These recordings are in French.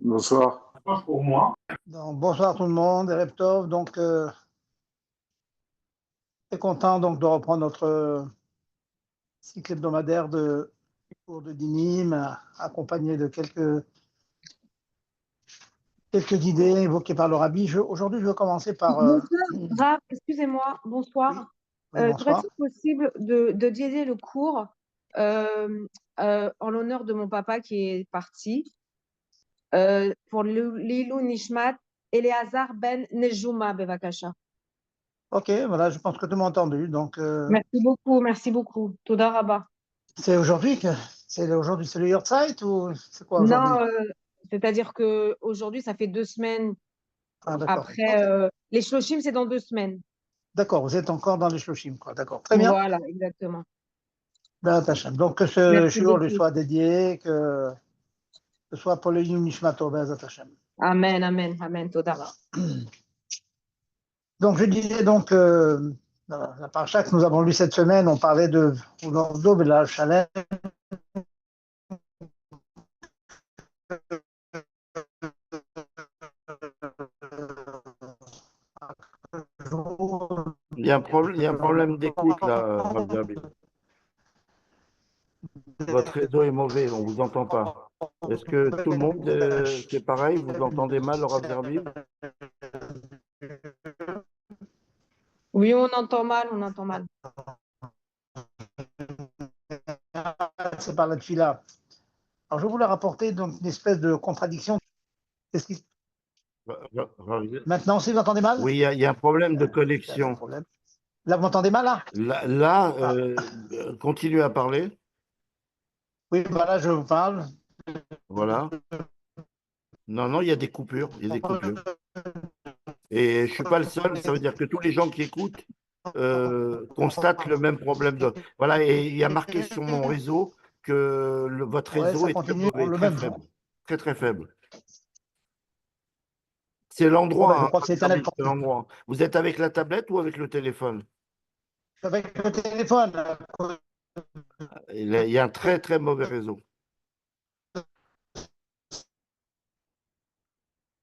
Bonsoir. Donc, bonsoir tout le monde, Erev Tov. Donc, très content donc, de reprendre notre cycle hebdomadaire de cours de Dinim, accompagné de quelques idées évoquées par le Rabbi. Aujourd'hui, je veux commencer par. Bonsoir, Rav, excusez-moi, bonsoir. Oui, bonsoir. Serait-il possible de dédier le cours en l'honneur de mon papa qui est parti pour Lilou Nishmat Eleazar Ben Nejuma Bevakasha. Ok, voilà, je pense que tout le monde a entendu. Donc, Merci beaucoup. Toda Rabba. c'est aujourd'hui c'est le Yortzeit ou c'est quoi Non, aujourd'hui? c'est-à-dire que aujourd'hui, ça fait 2 semaines. Ah, d'accord. Après, Ok. les Shloshim, c'est dans 2 semaines. D'accord, vous êtes encore dans les Shloshim, quoi. D'accord, très bien. Voilà, exactement. Ben, Hachem. Donc, que ce Merci shiur lui beaucoup. soit dédié, que ce soit pour le Yom Nishmato, Ben Hachem. Amen, amen, amen, Toda. Voilà. Donc, je disais donc, la paracha que nous avons lue cette semaine, on parlait de Unordo Bela Shalem. Il y a un problème d'écoute là, Rav Zabi. Votre réseau est mauvais, on ne vous entend pas. Est-ce que tout le monde, c'est pareil, vous entendez mal le Rav Zabi? Oui, on entend mal, on entend mal. C'est par la tefila. Alors, je voulais rapporter donc une espèce de contradiction. Maintenant aussi, vous entendez mal? Oui, il y a un problème de connexion. Là, vous m'entendez mal, là? Là, continuez à parler. Oui, voilà, je vous parle. Voilà. Non, il y a des coupures. Il y a des coupures. Et je ne suis pas le seul, ça veut dire que tous les gens qui écoutent constatent le même problème. Voilà, et il y a marqué sur mon réseau que votre Ouais, réseau ça est très continue mauvais, le très même faible. jour. Très, très faible. C'est Bon, ben, je l'endroit, crois que c'est hein, Internet. c'est l'endroit. Vous êtes avec la tablette ou avec le téléphone? Avec le téléphone. Il y a un très, très mauvais réseau.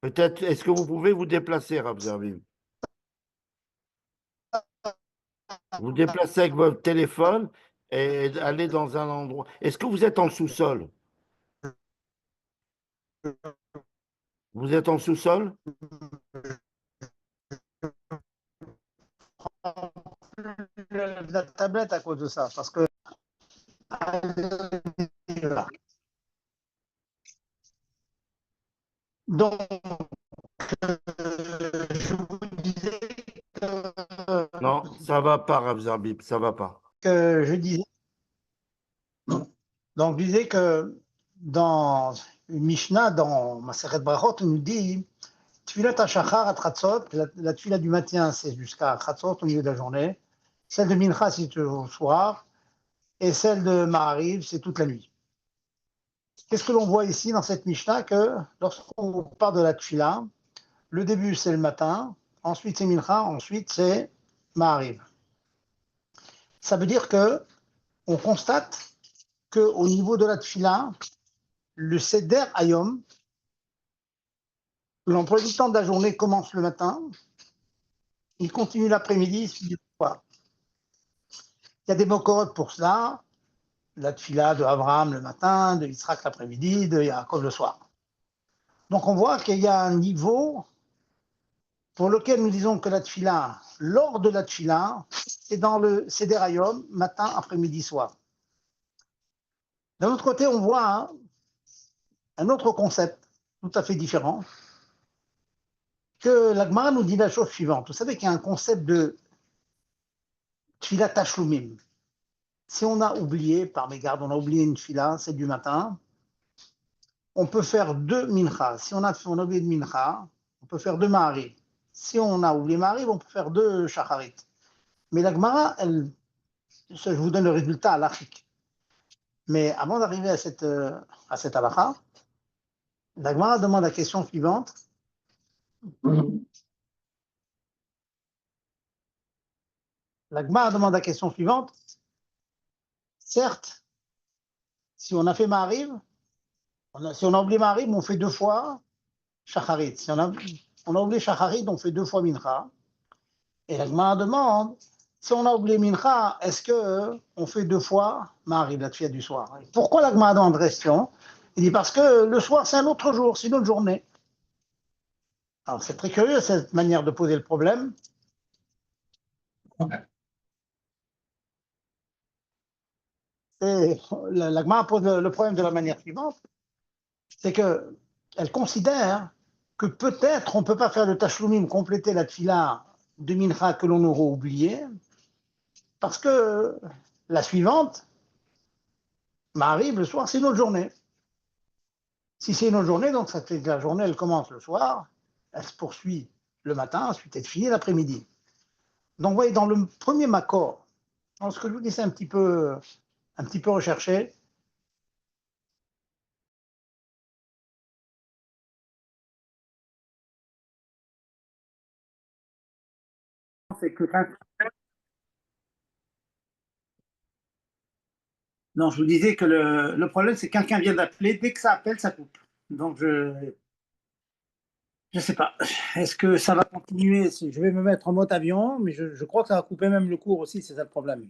Peut-être, est-ce que vous pouvez vous déplacer, Rav Zervim? Vous déplacez avec votre téléphone et aller dans un endroit. Est-ce que vous êtes en sous-sol? Vous êtes en sous-sol? La tablette à cause de ça, parce que. Donc, je vous disais Non, ça va pas, Rav Zarbib, ça va pas. que je disais. Donc, je disais que dans une Mishnah, dans Maseret Brachot, on nous dit Tfilat HaShachar à Tratzot, la tfila du matin, c'est jusqu'à Tratzot au milieu de la journée. Celle de Mincha, c'est au soir. Et celle de Ma'ariv, c'est toute la nuit. Qu'est-ce que l'on voit ici dans cette Mishnah? Que lorsqu'on part de la tfila, le début, c'est le matin, ensuite c'est Mincha, ensuite c'est Ma'ariv. Ça veut dire que on constate qu'au niveau de la tfila, le Seder Hayom, l'emploi du temps de la journée commence le matin, il continue l'après-midi, il finit le soir. Il y a des mokorot pour cela, la tfila de Abraham le matin, de Yitzhak l'après-midi, de Yaakov le soir. Donc on voit qu'il y a un niveau pour lequel nous disons que la tfila, lors de la tfila, c'est dans le Seder Hayom, matin, après-midi, soir. D'un autre côté, on voit un autre concept tout à fait différent, que la Gemara nous dit la chose suivante. Vous savez qu'il y a un concept de tfila tashlumim. Si on a oublié, par mégarde, on a oublié une tfila, c'est du matin, on peut faire 2 mincha. Si on a oublié de mincha, on peut faire 2 ma'ariv. Si on a oublié ma'ariv, on peut faire 2 shacharit. Mais la Gemara, je vous donne le résultat à l'Afrique. Mais avant d'arriver à cette halakha, la Gemara demande la question suivante. La Gemara demande la question suivante. Certes, si on a fait Ma'ariv, si on a oublié Ma'ariv, on fait 2 fois, Shacharit. Si on a oublié Shacharit, on fait 2 fois Mincha. Et la Gemara demande, si on a oublié Mincha, est-ce qu'on fait 2 fois Maariv, la tfila du soir? Pourquoi la Gemara demande question? Il dit parce que le soir, c'est un autre jour, c'est une autre journée. Alors, c'est très curieux, cette manière de poser le problème. Et la Gemara pose le problème de la manière suivante, c'est qu'elle considère que peut-être on ne peut pas faire le Tashlumim, compléter la tfila de Mincha que l'on aura oublié, parce que la suivante, Maariv, le soir, c'est une autre journée. Si c'est une autre journée, donc ça fait que la journée, elle commence le soir, elle se poursuit le matin, ensuite elle finit l'après-midi. Donc, vous voyez, dans le premier Makor, ce que je vous dis, c'est un petit peu recherché. C'est que non, je vous disais que le problème, c'est que quelqu'un vient d'appeler, dès que ça appelle, ça coupe. Donc, je ne sais pas. Est-ce que ça va continuer? Je vais me mettre en mode avion, mais je crois que ça va couper même le cours aussi, c'est ça le problème.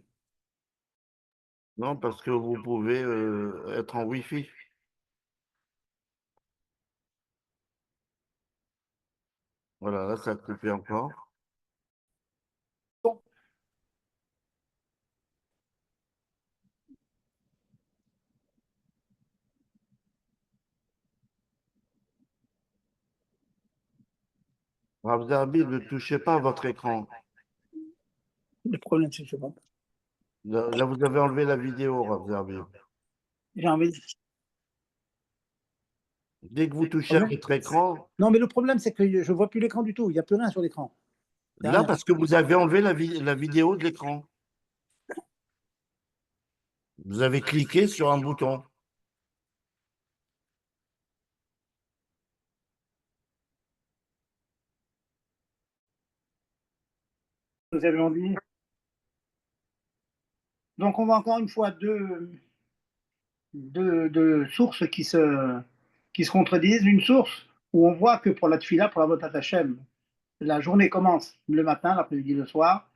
Non, parce que vous pouvez être en Wi-Fi. Voilà, là, ça a coupé encore. Rav Zerbi, ne touchez pas à votre écran. Le problème, c'est que bon. Là, vous avez enlevé la vidéo, Rav Zerbi. J'ai envie. Dès que vous touchez à votre écran, Non, mais le problème, c'est que je ne vois plus l'écran du tout. Il n'y a plus rien sur l'écran. là, parce que vous avez enlevé la vidéo de l'écran. Vous avez cliqué sur un bouton. Vous avez envie. Donc, on voit encore une fois deux sources qui se contredisent. Une source où on voit que pour la tfila, pour la votat Hashem, la journée commence le matin, l'après-midi, le soir.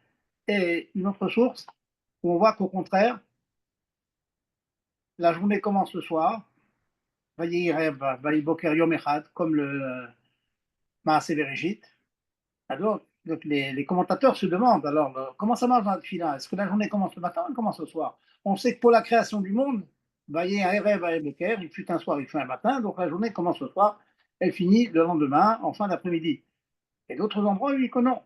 Et une autre source où on voit qu'au contraire, la journée commence le soir, comme le Maaseh Bereshit. Alors, donc les commentateurs se demandent alors comment ça marche dans la tfila? Est-ce que la journée commence le matin ou elle commence le soir? On sait que pour la création du monde, il fut un soir, il fut un matin, donc la journée commence le soir, elle finit le lendemain, en fin d'après-midi. Et d'autres endroits, ils disent que non.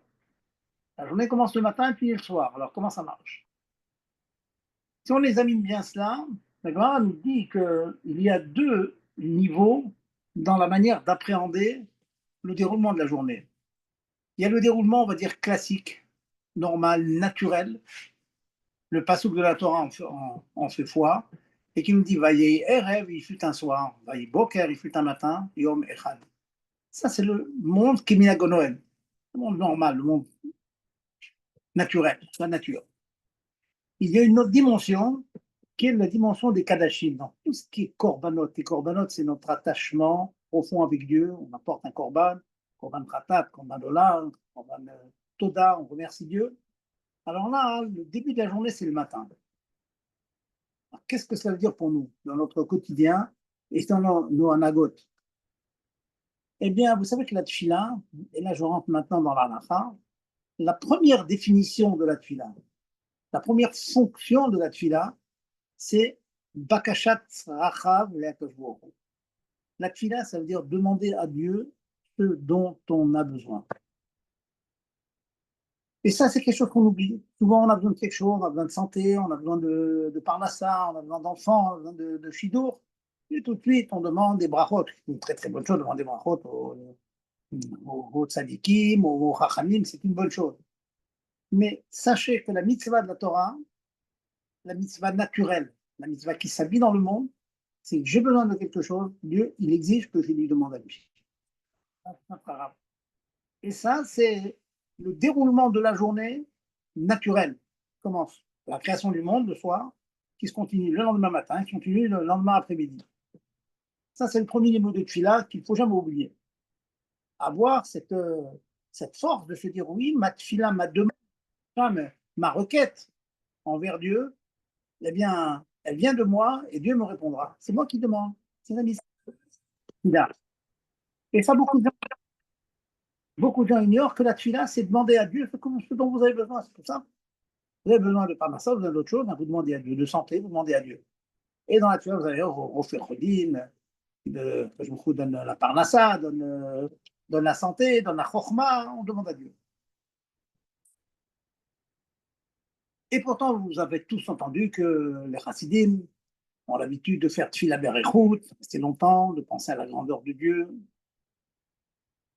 La journée commence le matin et finit le soir. Alors comment ça marche? Si on examine bien cela, la Gemara nous dit qu'il y a 2 niveaux dans la manière d'appréhender le déroulement de la journée. Il y a le déroulement, on va dire, classique, normal, naturel. Le passouk de la Torah en fait foi, et qui nous dit Vayehi Erev, il fut un soir, Vayehi Boker, il fut un matin, Yom Echad. Ça, c'est le monde qui est minagonoël, le monde normal, le monde naturel, la nature. Il y a une autre dimension qui est la dimension des Kadashim, dans tout ce qui est korbanot. Les korbanot, c'est notre attachement profond avec Dieu. On apporte un korban pratat, korban olam, korban toda, on remercie Dieu. Alors là, le début de la journée, c'est le matin. Qu'est-ce que ça veut dire pour nous, dans notre quotidien et dans nos anagotes? Eh bien, vous savez que la tfila, et là je rentre maintenant dans l'anacha, la première définition de la tfila, la première fonction de la tfila, c'est bakashat rachav le'akadosh. La tfila, ça veut dire demander à Dieu ce dont on a besoin. Et ça, c'est quelque chose qu'on oublie. Souvent, on a besoin de quelque chose, on a besoin de santé, on a besoin de parnassa, on a besoin d'enfants, on a besoin de shidour. Et tout de suite, on demande des brachot. C'est une très très bonne chose de demander des brachot aux tzadikim, aux chachamim, c'est une bonne chose. Mais sachez que la mitzvah de la Torah, la mitzvah naturelle, la mitzvah qui s'habille dans le monde, c'est que j'ai besoin de quelque chose, Dieu, il exige que je lui demande à lui. Et ça, c'est le déroulement de la journée naturelle. Commence la création du monde le soir, qui se continue le lendemain matin, qui continue le lendemain après-midi. Ça, c'est le premier niveau de tfila qu'il ne faut jamais oublier. avoir cette force de se dire oui, ma tefila, ma demande, ma requête envers Dieu, eh bien, elle vient de moi et Dieu me répondra. C'est moi qui demande. C'est la mission. Et ça, beaucoup de gens ignorent que la tefila, c'est demander à Dieu ce dont vous avez besoin. C'est tout ça. Vous avez besoin de parnassa, vous avez d'autres choses, vous demandez à Dieu. De santé, vous demandez à Dieu. Et dans la tefila, vous avez refait chodim, que je vous donne la parnassa, donne la santé, donne la chorma, on demande à Dieu. Et pourtant, vous avez tous entendu que les chassidim ont l'habitude de faire tefila berechut, rester longtemps, de penser à la grandeur de Dieu,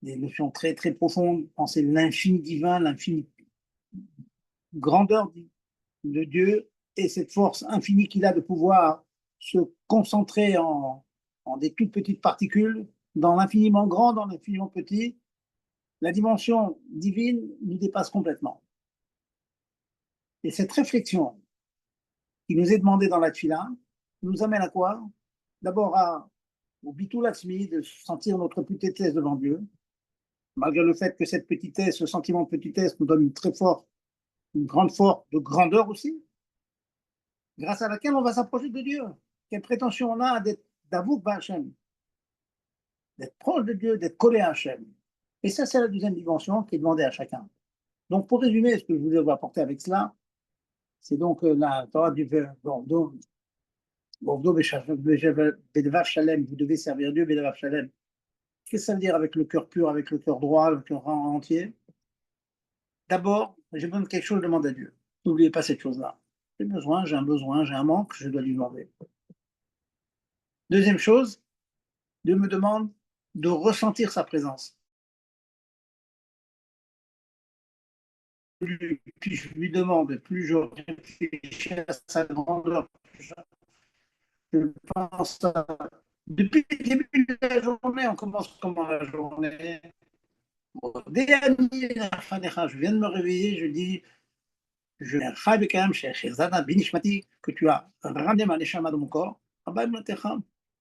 des notions très très profondes, penser l'infini divin, l'infini grandeur de Dieu et cette force infinie qu'il a de pouvoir se concentrer en des toutes petites particules, dans l'infiniment grand, dans l'infiniment petit. La dimension divine nous dépasse complètement. Et cette réflexion qui nous est demandée dans la tefila nous amène à quoi? D'abord au bitul atzmi, de sentir notre petitesse devant Dieu, malgré le fait que cette petitesse, ce sentiment de petitesse nous donne une grande force de grandeur aussi, grâce à laquelle on va s'approcher de Dieu. Quelle prétention on a d'avouk Hachem, d'être proche de Dieu, d'être collé à Hachem. Et ça, c'est la deuxième dimension qui est demandée à chacun. Donc, pour résumer ce que je voulais vous apporter avec cela, c'est donc la Torah du Bordeaux, Bedevav Shalem, vous devez servir Dieu, Bedevav Shalem. Qu'est-ce que ça veut dire avec le cœur pur, avec le cœur droit, le cœur entier? D'abord, j'ai besoin de quelque chose, je demande à Dieu. N'oubliez pas cette chose-là. J'ai un besoin, j'ai un manque, je dois lui demander. Deuxième chose, Dieu me demande de ressentir sa présence. Plus je lui demande, plus je réfléchis à sa grandeur, plus je pense à... Depuis le début de la journée, on commence comment la journée? Je viens de me réveiller, je dis, que tu as ramené ma neshama dans mon corps.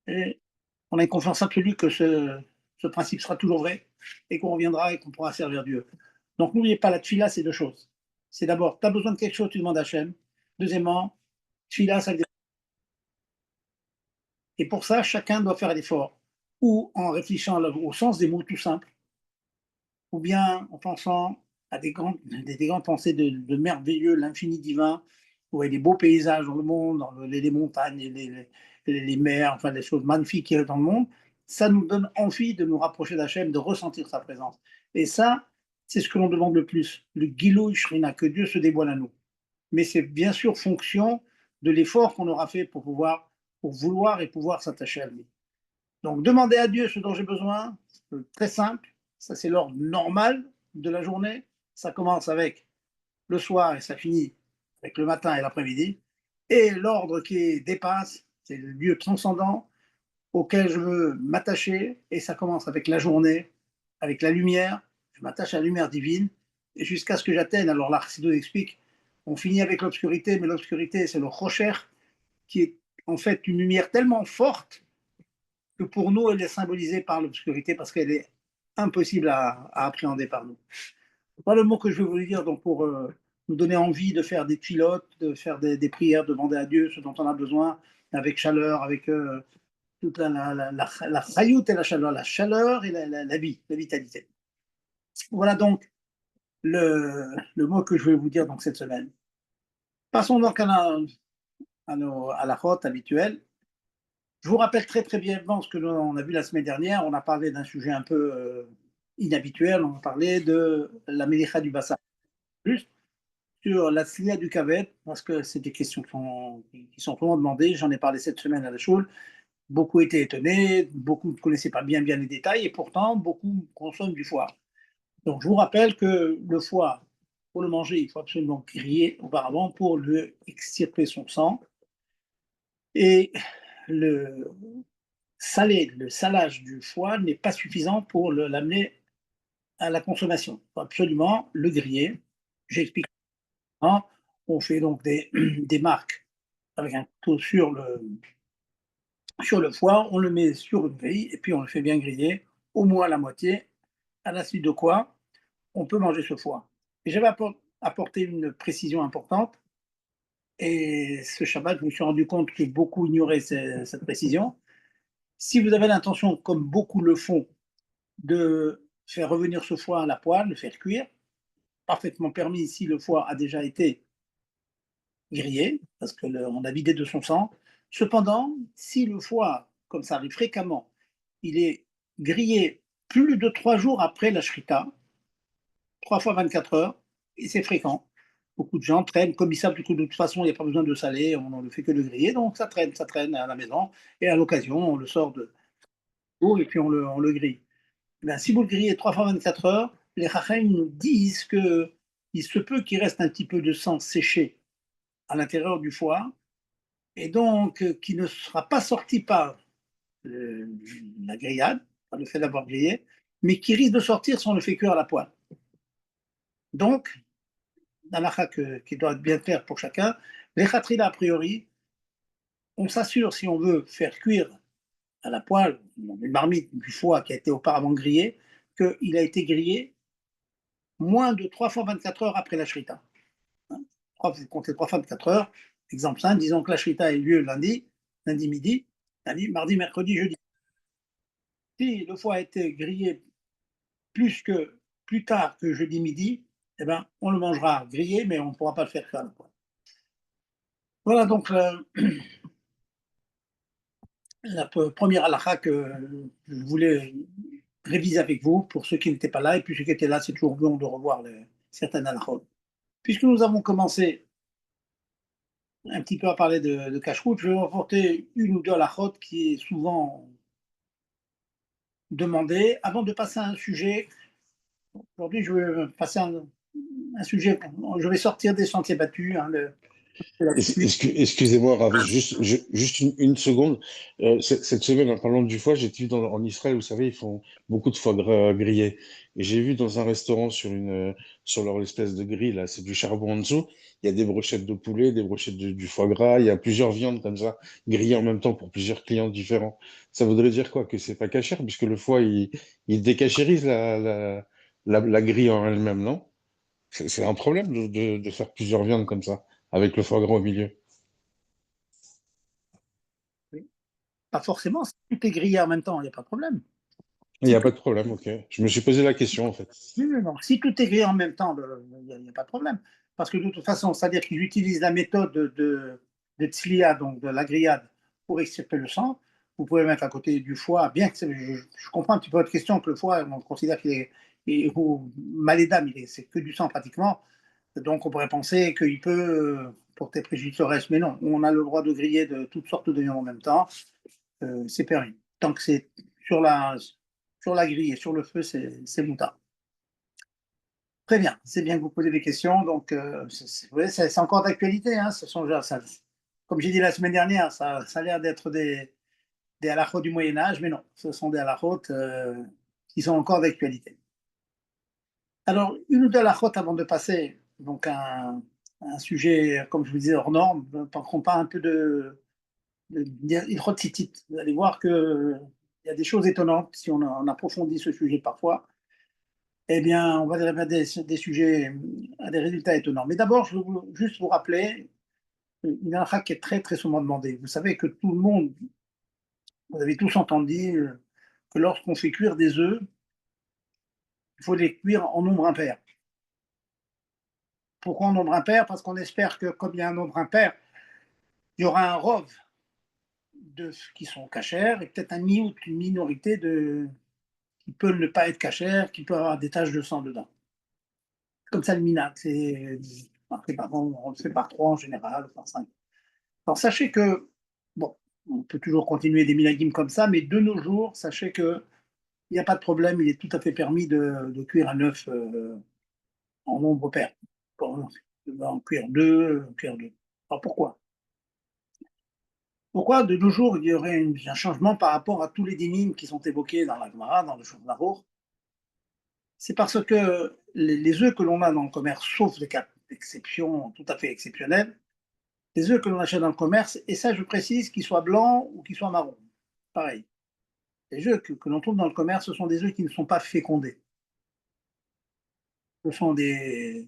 Et on a une confiance absolue que ce principe sera toujours vrai et qu'on reviendra et qu'on pourra servir Dieu. Donc n'oubliez pas, la tefila, c'est deux choses. C'est d'abord, tu as besoin de quelque chose, tu demandes à Hachem. Deuxièmement, tefila, ça veut dire... Et pour ça, chacun doit faire l'effort, ou en réfléchissant au sens des mots tout simples, ou bien en pensant à des grandes pensées de merveilleux, l'infini divin, où il y a des beaux paysages dans le monde, dans les montagnes, les mers, enfin des choses magnifiques qu'il y a dans le monde. Ça nous donne envie de nous rapprocher d'Hachem, de ressentir sa présence. Et ça, c'est ce que l'on demande le plus, le Gilou Shrina, que Dieu se dévoile à nous. Mais c'est bien sûr fonction de l'effort qu'on aura fait pour vouloir et pouvoir s'attacher à lui. Donc, demander à Dieu ce dont j'ai besoin, c'est très simple. Ça, c'est l'ordre normal de la journée. Ça commence avec le soir et ça finit avec le matin et l'après-midi. Et l'ordre qui dépasse, c'est le lieu transcendant auquel je veux m'attacher. Et ça commence avec la journée, avec la lumière. Je m'attache à la lumière divine et jusqu'à ce que j'atteigne. Alors là, Chassidut explique, on finit avec l'obscurité, mais l'obscurité, c'est le rocher, qui est en fait une lumière tellement forte que pour nous, elle est symbolisée par l'obscurité parce qu'elle est impossible à appréhender par nous. Voilà le mot que je vais vous dire donc pour nous donner envie de faire des pilotes, de faire des prières, de demander à Dieu ce dont on a besoin, avec chaleur, avec toute la chayout et la chaleur et la vie, la vitalité. Voilà donc le mot que je vais vous dire donc cette semaine. Passons donc à la route habituelle. Je vous rappelle très très brièvement ce que l'on a vu la semaine dernière. On a parlé d'un sujet un peu inhabituel. On a parlé de la mélicha du bassin. Juste sur la slia du kavet, parce que c'est des questions qui sont vraiment demandées. J'en ai parlé cette semaine à la Shul. Beaucoup étaient étonnés, beaucoup ne connaissaient pas bien les détails, et pourtant beaucoup consomment du foie. Donc je vous rappelle que le foie, pour le manger, il faut absolument griller auparavant pour lui extirper son sang. Et le salage du foie n'est pas suffisant pour l'amener à la consommation. Il faut absolument le griller. J'explique. On fait donc des marques avec un couteau sur le foie, on le met sur une grille et puis on le fait bien griller, au moins la moitié, à la suite de quoi on peut manger ce foie. Et j'avais apporté une précision importante, et ce Shabbat, je me suis rendu compte que beaucoup ignoraient cette précision. Si vous avez l'intention, comme beaucoup le font, de faire revenir ce foie à la poêle, le faire cuire, parfaitement permis si le foie a déjà été grillé, parce qu'on a vidé de son sang. Cependant, si le foie, comme ça arrive fréquemment, il est grillé plus de 3 jours après la shrita, 3 fois 24 heures, et c'est fréquent. Beaucoup de gens traînent, comme ils savent que de toute façon, il n'y a pas besoin de saler, on ne fait que le griller, donc ça traîne à la maison, et à l'occasion, on le sort de l'eau et puis on le grille. Ben, si vous le grillez 3 fois 24 heures, les Chachamim nous disent qu'il se peut qu'il reste un petit peu de sang séché à l'intérieur du foie, et donc qui ne sera pas sorti par la grillade, par le fait d'avoir grillé, mais qui risque de sortir si on le fait cuire à la poêle. Donc, l'halakha qui doit être bien clair pour chacun, les khatrila, a priori, on s'assure, si on veut faire cuire à la poêle une marmite du foie qui a été auparavant grillé, qu'il a été grillé moins de 3 fois 24 heures après la shrita. Vous comptez 3 fois 24 heures. Exemple simple, disons que la shrita a eu lieu lundi midi, lundi, mardi, mercredi, jeudi. Si le foie a été grillé plus tard que jeudi midi, eh ben, on le mangera grillé, mais on ne pourra pas le faire cuire à la poêle. Voilà donc la première halakha que je voulais réviser avec vous, pour ceux qui n'étaient pas là, et puis ceux qui étaient là, c'est toujours bon de revoir certaines halakhot. Puisque nous avons commencé un petit peu à parler de cache-route, je vais vous apporter une ou deux halakhot qui est souvent demandée. Avant de passer à un sujet, aujourd'hui je vais passer à un sujet, je vais sortir des sentiers battus, Excusez-moi, Ravi, juste une seconde. Cette semaine, en parlant du foie, j'étais en Israël, vous savez, ils font beaucoup de foie gras grillé. Et j'ai vu dans un restaurant sur leur espèce de grille, là, c'est du charbon en dessous, il y a des brochettes de poulet, des brochettes du foie gras, il y a plusieurs viandes comme ça, grillées en même temps pour plusieurs clients différents. Ça voudrait dire quoi? Que c'est pas cachère, puisque le foie, il décachérise la grille en elle-même, non? C'est un problème de faire plusieurs viandes comme ça, avec le foie gras au milieu. Oui. Pas forcément, si tout est grillé en même temps, il n'y a pas de problème. Il n'y a pas de problème, ok. Je me suis posé la question, en fait. Non. Si tout est grillé en même temps, il n'y a pas de problème. Parce que de toute façon, c'est-à-dire qu'ils utilisent la méthode de tzliya, donc de la grillade, pour extirper le sang. Vous pouvez mettre à côté du foie, bien que je comprends un petit peu votre question, que le foie, on considère qu'il est malédame, c'est que du sang pratiquement. Donc on pourrait penser qu'il peut porter préjudice au reste, mais non, on a le droit de griller de toutes sortes de viandes en même temps, c'est permis. Tant que c'est sur la grille et sur le feu, c'est moutard. Très bien, c'est bien que vous posez des questions. Donc, c'est encore d'actualité. Hein, comme j'ai dit la semaine dernière, ça a l'air d'être des halakhot du Moyen-Âge, mais non, ce sont des halakhot qui sont encore d'actualité. Alors, une ou deux halakhot avant de passer donc, à un sujet, comme je vous disais, hors norme, qu'on parle un peu d'Ilchot Tzitzit. Vous allez voir qu'il y a des choses étonnantes si on approfondit ce sujet parfois. Eh bien, on va arriver à des sujets, à des résultats étonnants. Mais d'abord, je veux juste vous rappeler une halakha qui est très, très souvent demandée. Vous savez que tout le monde, vous avez tous entendu que lorsqu'on fait cuire des œufs, il faut les cuire en nombre impair. Pourquoi en nombre impair? Parce qu'on espère que, comme il y a un nombre impair, il y aura un rov d'œufs qui sont cachères et peut-être une minorité qui peut ne pas être cachère, qui peut avoir des taches de sang dedans. Comme ça, le minag, on le fait par 3 en général, par 5. Alors, sachez que, bon, on peut toujours continuer des minagim comme ça, mais de nos jours, sachez qu'il n'y a pas de problème, il est tout à fait permis de cuire un œuf en nombre pair. En cuire 2, en cuire 2. Alors, pourquoi? Pourquoi de nos jours, il y aurait un changement par rapport à tous les dynimes qui sont évoqués dans la Gemara, dans le Shulchan Aruch? C'est parce que les œufs que l'on a dans le commerce, sauf des cas d'exception tout à fait exceptionnels, les œufs que l'on achète dans le commerce, et ça je précise, qu'ils soient blancs ou qu'ils soient marrons, pareil. Les œufs que l'on trouve dans le commerce, ce sont des œufs qui ne sont pas fécondés. Ce sont des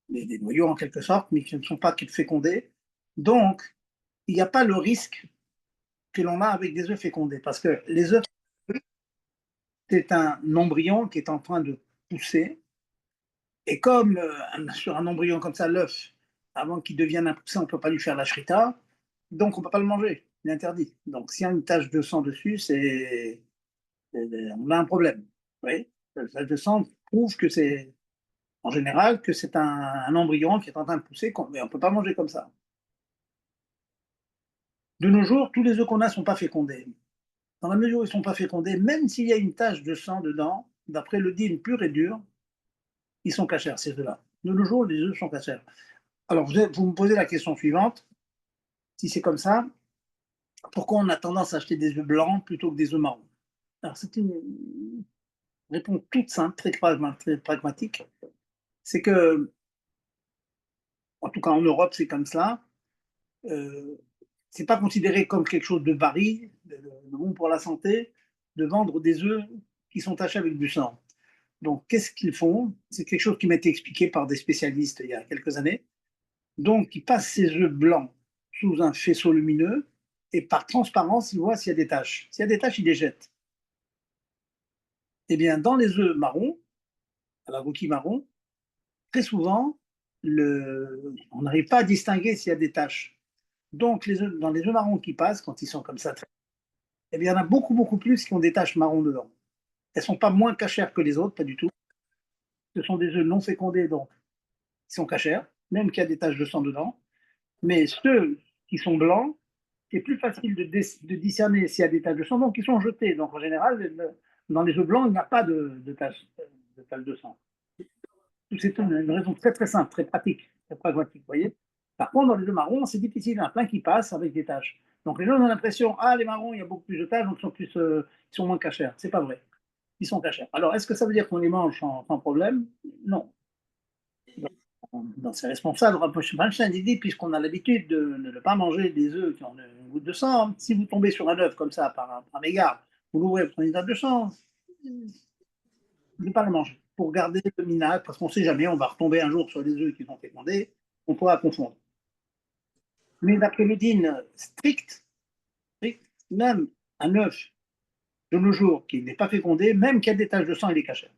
noyaux en quelque sorte, mais qui ne sont pas fécondés. Donc, il n'y a pas le risque que l'on a avec des œufs fécondés, parce que les œufs, c'est un embryon qui est en train de pousser, et comme sur un embryon comme ça, l'œuf, avant qu'il devienne un poussin, on ne peut pas lui faire la shrita, donc on ne peut pas le manger, il est interdit. Donc s'il y a une tache de sang dessus, on a un problème. Vous voyez, la tache de sang prouve que c'est, en général, que c'est un embryon qui est en train de pousser, mais on ne peut pas manger comme ça. De nos jours, tous les œufs qu'on a ne sont pas fécondés. Dans la mesure où ils ne sont pas fécondés, même s'il y a une tache de sang dedans, d'après le din pur et dur, ils sont cachers, ces œufs-là. De nos jours, les œufs sont cachers. Alors, vous me posez la question suivante. Si c'est comme ça, pourquoi on a tendance à acheter des œufs blancs plutôt que des œufs marrons? Alors, c'est une réponse toute simple, très pragmatique. C'est que, en tout cas en Europe, c'est comme ça. C'est pas considéré comme quelque chose de baril, de bon pour la santé, de vendre des œufs qui sont tachés avec du sang. Donc, qu'est-ce qu'ils font? C'est quelque chose qui m'a été expliqué par des spécialistes il y a quelques années. Donc, ils passent ces œufs blancs sous un faisceau lumineux et par transparence, ils voient s'il y a des taches. S'il y a des taches, ils les jettent. Eh bien, dans les œufs marrons, à la coquille marron, très souvent, on n'arrive pas à distinguer s'il y a des taches. Donc, dans les œufs marrons qui passent, quand ils sont comme ça, eh bien, il y en a beaucoup, beaucoup plus qui ont des taches marron dedans. Elles ne sont pas moins cachères que les autres, pas du tout. Ce sont des œufs non fécondés, donc ils sont cachères, même qu'il y a des taches de sang dedans. Mais ceux qui sont blancs, c'est plus facile de discerner s'il y a des taches de sang, donc ils sont jetés. Donc en général, dans les œufs blancs, il n'y a pas de taches de sang. C'est une raison très très simple, très pratique, très pragmatique, vous voyez. Par contre, dans les œufs marrons, c'est difficile, il y en a plein qui passent avec des taches. Donc les gens ont l'impression, ah, les marrons, il y a beaucoup plus de taches, donc ils sont moins cachers. C'est pas vrai. Ils sont cachers. Alors, est-ce que ça veut dire qu'on les mange sans problème? Non. Dans ces responsables, Weinstein dit, puisqu'on a l'habitude de ne pas manger des œufs qui ont une goutte de sang, si vous tombez sur un œuf comme ça par mégarde, vous l'ouvrez, vous prenez une tache de sang, ne pas le manger pour garder le minage, parce qu'on ne sait jamais, on va retomber un jour sur des œufs qui sont fécondés, on pourra confondre. Mais d'après le din strict, même un œuf de nos jours qui n'est pas fécondé, même qu'il y a des taches de sang, il est caché.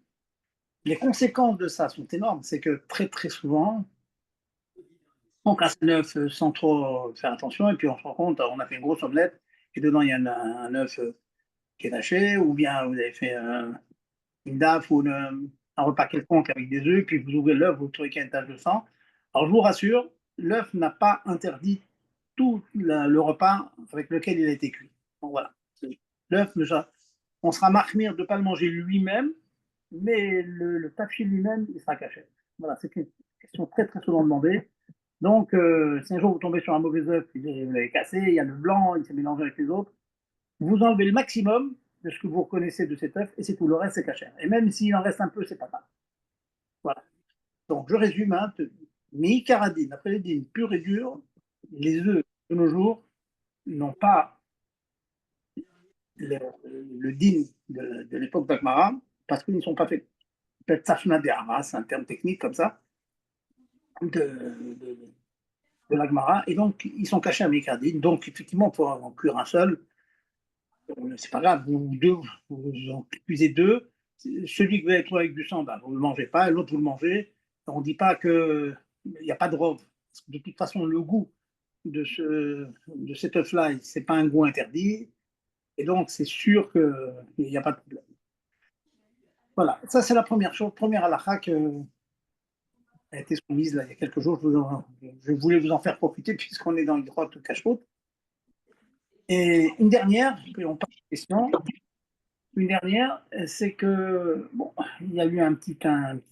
Les conséquences de ça sont énormes, c'est que très très souvent, on casse un œuf sans trop faire attention, et puis on se rend compte, on a fait une grosse omelette, et dedans il y a un œuf qui est taché, ou bien vous avez fait une daffe ou un repas quelconque avec des œufs, puis vous ouvrez l'œuf, vous trouvez qu'il y a une tache de sang. Alors je vous rassure, l'œuf n'a pas interdit tout le repas avec lequel il a été cuit. Donc voilà, l'œuf, on sera marmire de ne pas le manger lui-même, mais le tafil lui-même, il sera caché. Voilà, c'est une question très très souvent demandée. Donc, si un jour vous tombez sur un mauvais œuf, vous l'avez cassé, il y a le blanc, il s'est mélangé avec les autres, vous enlevez le maximum de ce que vous reconnaissez de cet œuf et c'est tout. Le reste, c'est cachère. Et même s'il en reste un peu, c'est pas grave. Voilà. Donc, je résume. Hein, mais Icaradine, après les dînes purs et durs, les œufs de nos jours n'ont pas le din de l'époque d'Agmara parce qu'ils ne sont pas faits. Peut-être Safna de Hara, c'est un terme technique comme ça, de l'Agmara. Et donc, ils sont cachés à Mikardine. Donc, effectivement, pour en cuire un seul, c'est pas grave, vous en cuisez deux. Celui que vous avez trouvé avec du sang, bah, vous ne le mangez pas, et l'autre, vous le mangez. On ne dit pas qu'il n'y a pas de rove. Parce que de toute façon, le goût de cet œuf-là, ce n'est pas un goût interdit. Et donc, c'est sûr qu'il n'y a pas de problème. Voilà, ça, c'est la première chose, première halakha qui a été soumise là, il y a quelques jours. Je voulais vous en faire profiter puisqu'on est dans le droit de cache-route. Et une dernière, puis on passe aux questions. Une dernière, c'est que bon, il y a eu un petit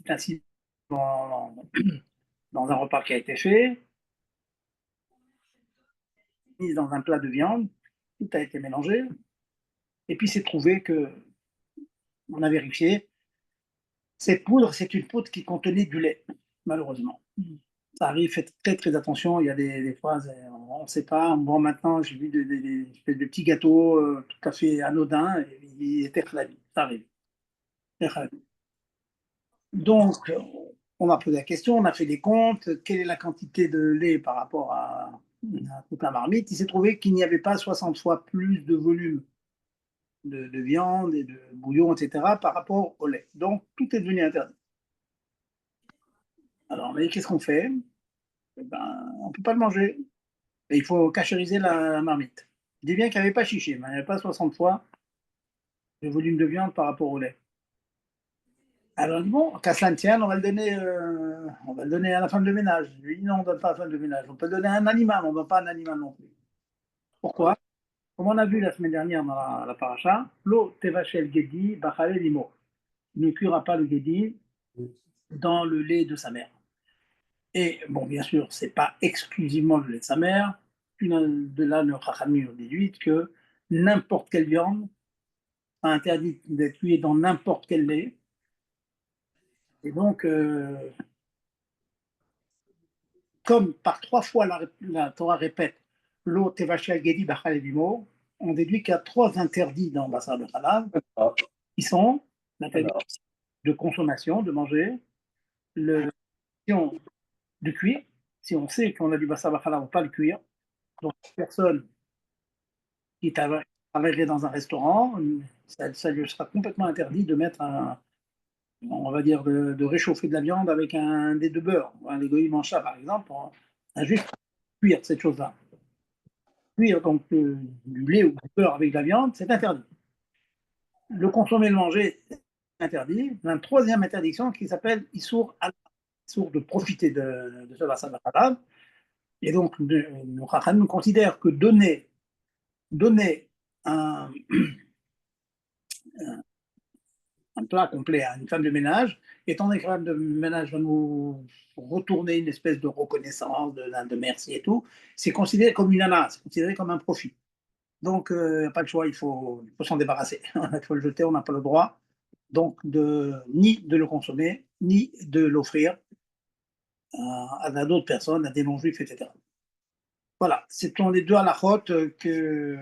incident dans un repas qui a été fait, mis dans un plat de viande, tout a été mélangé, et puis c'est trouvé que, on a vérifié, cette poudre, c'est une poudre qui contenait du lait, malheureusement. Ça arrive, faites très très attention, il y a des fois, on ne sait pas. Bon, maintenant, j'ai vu des petits gâteaux tout à fait anodins, et il était khalabi, ça arrive. Donc, on m'a posé la question, on a fait des comptes, quelle est la quantité de lait par rapport à toute la marmite? Il s'est trouvé qu'il n'y avait pas 60 fois plus de volume de viande et de bouillon, etc., par rapport au lait. Donc, tout est devenu interdit. Alors, mais qu'est-ce qu'on fait? Eh ben, on ne peut pas le manger. Et il faut cachériser la marmite. Je dis bien qu'il n'y avait pas chiché, mais il n'y avait pas 60 fois le volume de viande par rapport au lait. Alors, bon, qu'à cela ne tienne, on va le donner à la femme de ménage. Je lui dis non, on ne donne pas à la femme de ménage. On peut le donner à un animal, on ne donne pas à un animal non plus. Pourquoi? Comme on a vu la semaine dernière dans la paracha, l'eau tevachel gedi bachale limo. Il ne cuira pas le gedi dans le lait de sa mère. Et bon, bien sûr, ce n'est pas exclusivement le lait de sa mère. De là, le Chachamim déduit que n'importe quelle viande a interdit d'être cuite dans n'importe quel lait. Et donc, comme par 3 fois la Torah répète l'eau tevachel gedi bachale limo, on déduit qu'il y a 3 interdits dans Bassar de Halav, qui sont l'interdit de consommation, de manger, de cuire. Si on sait qu'on a du Bassar de Halav, on ne va pas le cuire. Donc, personne qui travaillerait dans un restaurant, ça lui sera complètement interdit de mettre on va dire, de réchauffer de la viande avec un dé de beurre. Les goïs mangent ça, par exemple, on a juste cuire cette chose-là. Cuire donc du lait ou du beurre avec de la viande, c'est interdit. Le consommer, le manger, c'est interdit. Il y a une troisième interdiction qui s'appelle Issour al Issour de profiter de ce bassin de halal. Et donc, nos Chachamim considèrent que donner un plat complet à une femme de ménage, étant donné que la femme de ménage va nous retourner une espèce de reconnaissance, de merci et tout, c'est considéré comme une ana, c'est considéré comme un profit. Donc, il n'y a pas le choix, il faut s'en débarrasser. Il faut le jeter, on n'a pas le droit donc ni de le consommer, ni de l'offrir à d'autres personnes, à des non-juifs, etc. Voilà, ce sont les deux halakhot que.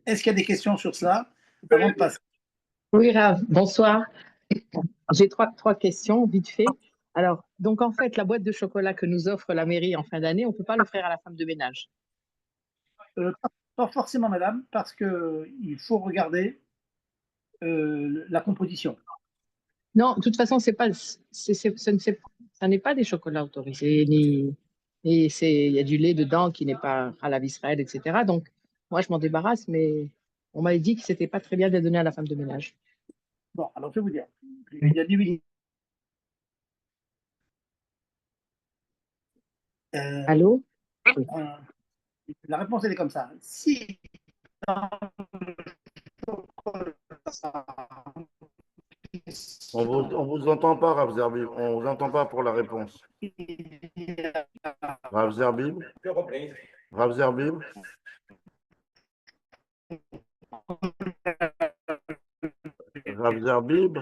Est-ce qu'il y a des questions sur cela avant de passer? Oui, Rav, bonsoir. J'ai trois questions, vite fait. Alors, donc en fait, la boîte de chocolat que nous offre la mairie en fin d'année, on ne peut pas l'offrir à la femme de ménage. Pas forcément, madame, parce qu'il faut regarder la composition. Non, de toute façon, ça n'est pas des chocolats autorisés, il y a du lait dedans qui n'est pas à la Israël, etc. Donc, moi, je m'en débarrasse, mais on m'a dit que c'était pas très bien de donner à la femme de ménage. Bon, alors je vais vous dire. Il y a du. Allô? La réponse, elle est comme ça. Si On vous entend pas, Rav Zerbib. On vous entend pas pour la réponse. Rav Zerbib? Rav Zerbib? Rav Zerbib?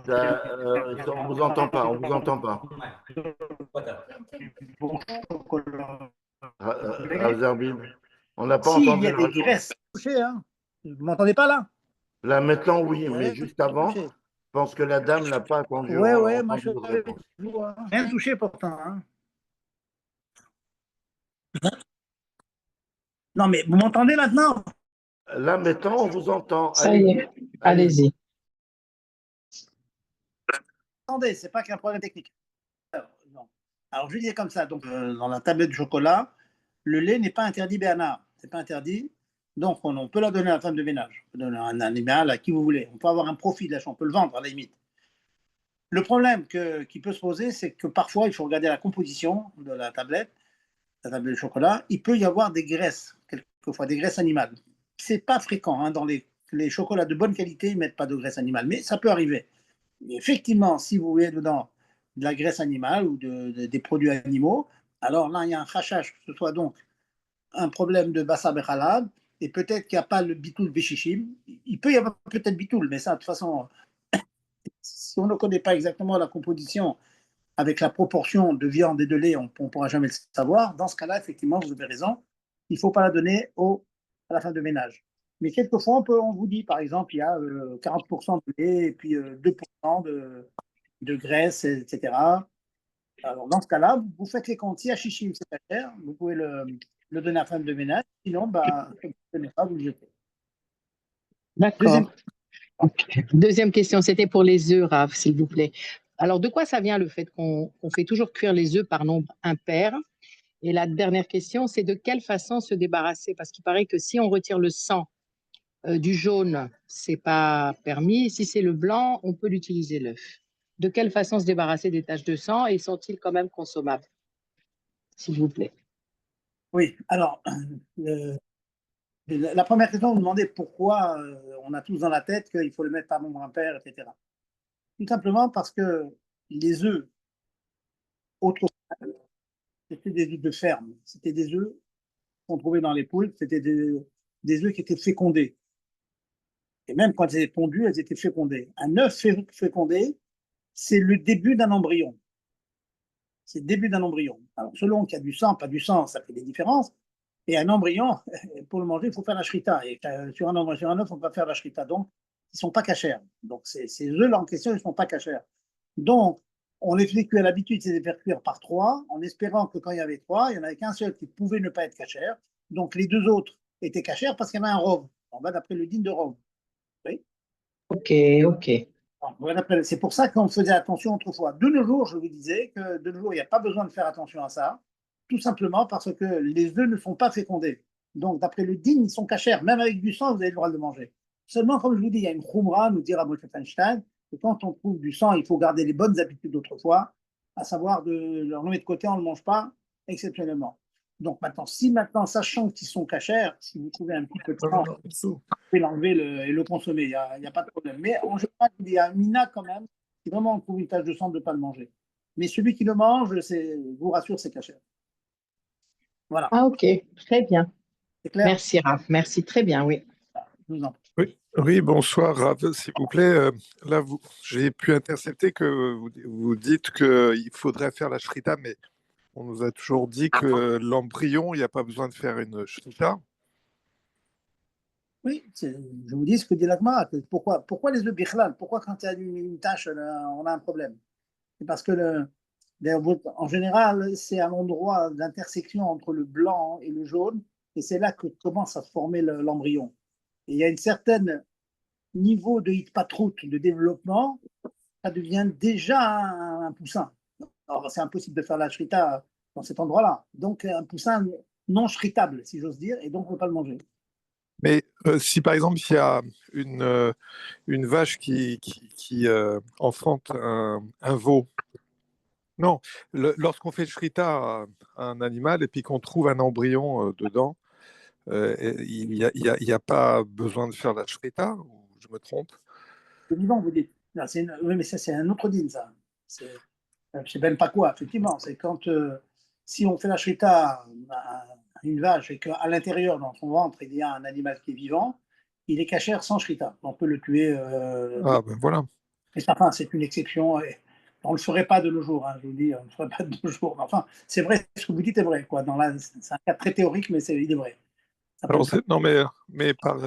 On vous entend pas, on vous entend pas. Rav Zerbib? On n'a pas S'il entendu y a la des réponse. graisses touchées, hein. Vous m'entendez pas là? Là, maintenant, oui, mais juste avant, je pense que la dame n'a pas entendu, Ouais, moi je votre réponse. rien touché pourtant. Hein. Non, mais vous m'entendez maintenant? Là, maintenant, on vous entend. Ça y est, allez-y. Attendez, c'est pas qu'un problème technique. Alors, je dis comme ça. Donc, dans la tablette de chocolat, le lait n'est pas interdit, Béana. C'est pas interdit. Donc, on peut la donner à la femme de ménage. On peut donner à un animal, à qui vous voulez. On peut avoir un profit de l'achat. On peut le vendre à la limite. Le problème qui peut se poser, c'est que parfois, il faut regarder la composition de la tablette de chocolat. Il peut y avoir des graisses, quelquefois des graisses animales. C'est pas fréquent. Hein, dans les chocolats de bonne qualité, ils ne mettent pas de graisse animale. Mais ça peut arriver. Et effectivement, si vous voyez dedans de la graisse animale ou des produits animaux, alors là, il y a un khashach, que ce soit donc un problème de bassa bechalab, et peut-être qu'il n'y a pas le bitoul béchichim. Il peut y avoir peut-être bitoul, mais ça, de toute façon, si on ne connaît pas exactement la composition avec la proportion de viande et de lait, on ne pourra jamais le savoir. Dans ce cas-là, effectivement, vous avez raison, il ne faut pas la donner à la femme de ménage. Mais quelquefois, on vous dit, par exemple, il y a 40% de lait et puis 2% de graisse, etc. Alors, dans ce cas-là, vous faites les comptes. Si à chichi, c'est pas cher, vous pouvez le donner à la femme de ménage. Sinon, bah, vous ne donnez pas, vous le jetez. Deuxième, D'accord. Ok. Deuxième question, c'était pour les œufs, Rav, s'il vous plaît. Alors, de quoi ça vient le fait qu'on fait toujours cuire les œufs par nombre impair? Et la dernière question, c'est de quelle façon se débarrasser? Parce qu'il paraît que si on retire le sang du jaune, c'est pas permis. Si c'est le blanc, on peut l'utiliser l'œuf. De quelle façon se débarrasser des taches de sang et sont-ils quand même consommables, s'il vous plaît? oui, alors, euh, la première question, vous me demandez pourquoi on a tous dans la tête qu'il faut le mettre par nombre impair, etc. Tout simplement parce que les œufs, autrefois, c'était des œufs de ferme. C'était des œufs qu'on trouvait dans les poules. C'était des œufs qui étaient fécondés. Et même quand elles étaient pondues, elles étaient fécondées. Un œuf fécondé, c'est le début d'un embryon. C'est le début d'un embryon. Alors, selon qu'il y a du sang, pas du sang, ça fait des différences. Et un embryon, pour le manger, il faut faire la shrita. Et sur un œuf, on ne peut pas faire la shrita. Donc, ils ne sont pas cachers. Donc, ces œufs-là en question, ils ne sont pas cachers. Donc, on les fait cuire. L'habitude, c'est de les faire cuire par trois, en espérant que quand il y avait trois, il n'y en avait qu'un seul qui pouvait ne pas être cacher. Donc, les deux autres étaient cachers parce qu'il y avait un rov. On va d'après le din de rov. Oui. Ok, ok. C'est pour ça qu'on faisait attention autrefois. De nos jours, je vous disais que de nos jours, il n'y a pas besoin de faire attention à ça, tout simplement parce que les œufs ne sont pas fécondés. Donc, d'après le din, ils sont cachers. Même avec du sang, vous avez le droit de le manger. Seulement, comme je vous dis, il y a une khumra, nous dira Moshe Feinstein, que quand on trouve du sang, il faut garder les bonnes habitudes d'autrefois, à savoir de le remettre de côté, on ne le mange pas, exceptionnellement. Donc maintenant, sachant qu'ils sont cachers, si vous trouvez un petit peu de sang, vous pouvez l'enlever et le consommer, il n'y a pas de problème. Mais en général, il y a un mina quand même, si vraiment on trouve une tache de sang, de ne pas le manger. Mais celui qui le mange, je vous rassure, c'est caché. Voilà, Ah, ok, très bien. c'est clair? Merci, Raph. Merci, très bien, oui. Je vous en prie. Oui, oui, bonsoir, Rav, s'il vous plaît. Là, j'ai pu intercepter que vous dites qu'il faudrait faire la shrita, mais on nous a toujours dit que l'embryon, il n'y a pas besoin de faire une shrita. Oui, je vous dis ce que dit l'Agma. Pourquoi les œufs bichlal? Pourquoi quand il y a une tache, on a un problème? C'est parce que, en général, c'est à l'endroit d'intersection entre le blanc et le jaune, et c'est là que commence à se former l'embryon. Et il y a un certain niveau de hitpatrout, de développement, ça devient déjà un poussin. Alors, c'est impossible de faire la shrita dans cet endroit-là. Donc, un poussin non shritable, si j'ose dire, et donc on ne peut pas le manger. Mais si par exemple, il y a une vache qui enfante un veau, non, lorsqu'on fait shrita à un animal et puis qu'on trouve un embryon dedans, il n'y a pas besoin de faire la shrita, ou je me trompe? Le vivant, vous dites. Non, oui, mais ça, c'est un autre din, ça. C'est même pas quoi, effectivement. C'est quand, si on fait la shrita à une vache et qu'à l'intérieur, dans son ventre, il y a un animal qui est vivant, il est cachère sans shrita. On peut le tuer. Ah ben voilà. Mais enfin, c'est une exception. Et on ne le ferait pas de nos jours, hein, je vous dis, on ne le ferait pas de nos jours. Enfin, c'est vrai, ce que vous dites est vrai. Quoi. C'est un cas très théorique, mais il est vrai. Alors, non, mais par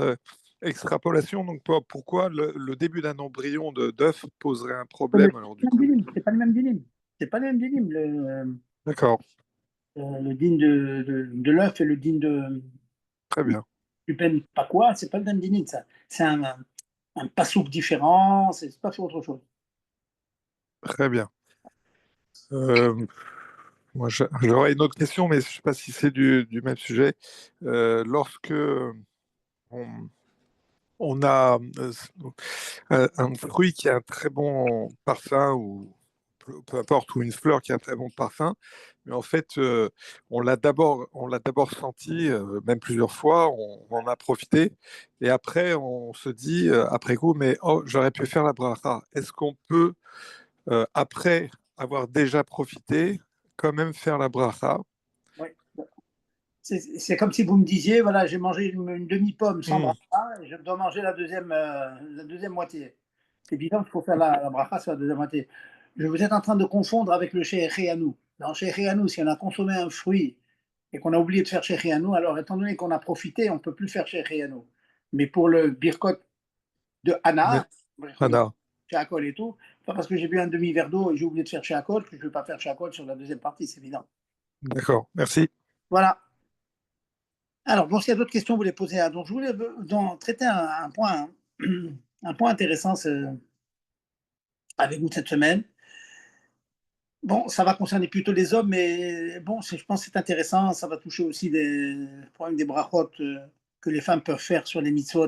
extrapolation, donc pourquoi le début d'un embryon d'œuf poserait un problème alors du coup? C'est pas le même dilim. C'est pas le même dilim. D'accord, Le din de l'œuf et le din très bien. du ben pakwa, c'est pas le même dinim, ça. C'est un passouk différent, c'est pas autre chose. Très bien. Moi, j'aurais une autre question, mais je ne sais pas si c'est du même sujet. Lorsque on a un fruit qui a un très bon parfum, ou peu importe, ou une fleur qui a un très bon parfum, mais en fait, on l'a d'abord senti, même plusieurs fois, on en a profité, et après, on se dit, après coup, mais oh, j'aurais pu faire la bracha. Est-ce qu'on peut, après avoir déjà profité, quand même faire la bracha? Ouais. C'est comme si vous me disiez, voilà, j'ai mangé une demi-pomme sans bracha, et je dois manger la deuxième moitié. C'est évident qu'il faut faire la bracha sur la deuxième moitié. Vous êtes en train de confondre avec le Shecheanu. Dans Shecheanu, si on a consommé un fruit et qu'on a oublié de faire Shecheanu, alors étant donné qu'on a profité, on ne peut plus faire Shecheanu. Mais pour le Birkot de Mais- Anna, Anna. Sheakol et tout, pas parce que j'ai bu un demi-verre d'eau et j'ai oublié de faire Sheakol que je ne vais pas faire Sheakol sur la deuxième partie, c'est évident. D'accord, merci. Voilà. Alors, bon, s'il y a d'autres questions, vous les posez. Donc, je voulais traiter un point, un point intéressant avec vous cette semaine. Bon, ça va concerner plutôt les hommes, mais bon, je pense que c'est intéressant. Ça va toucher aussi des problèmes des brachot que les femmes peuvent faire sur les mitzvot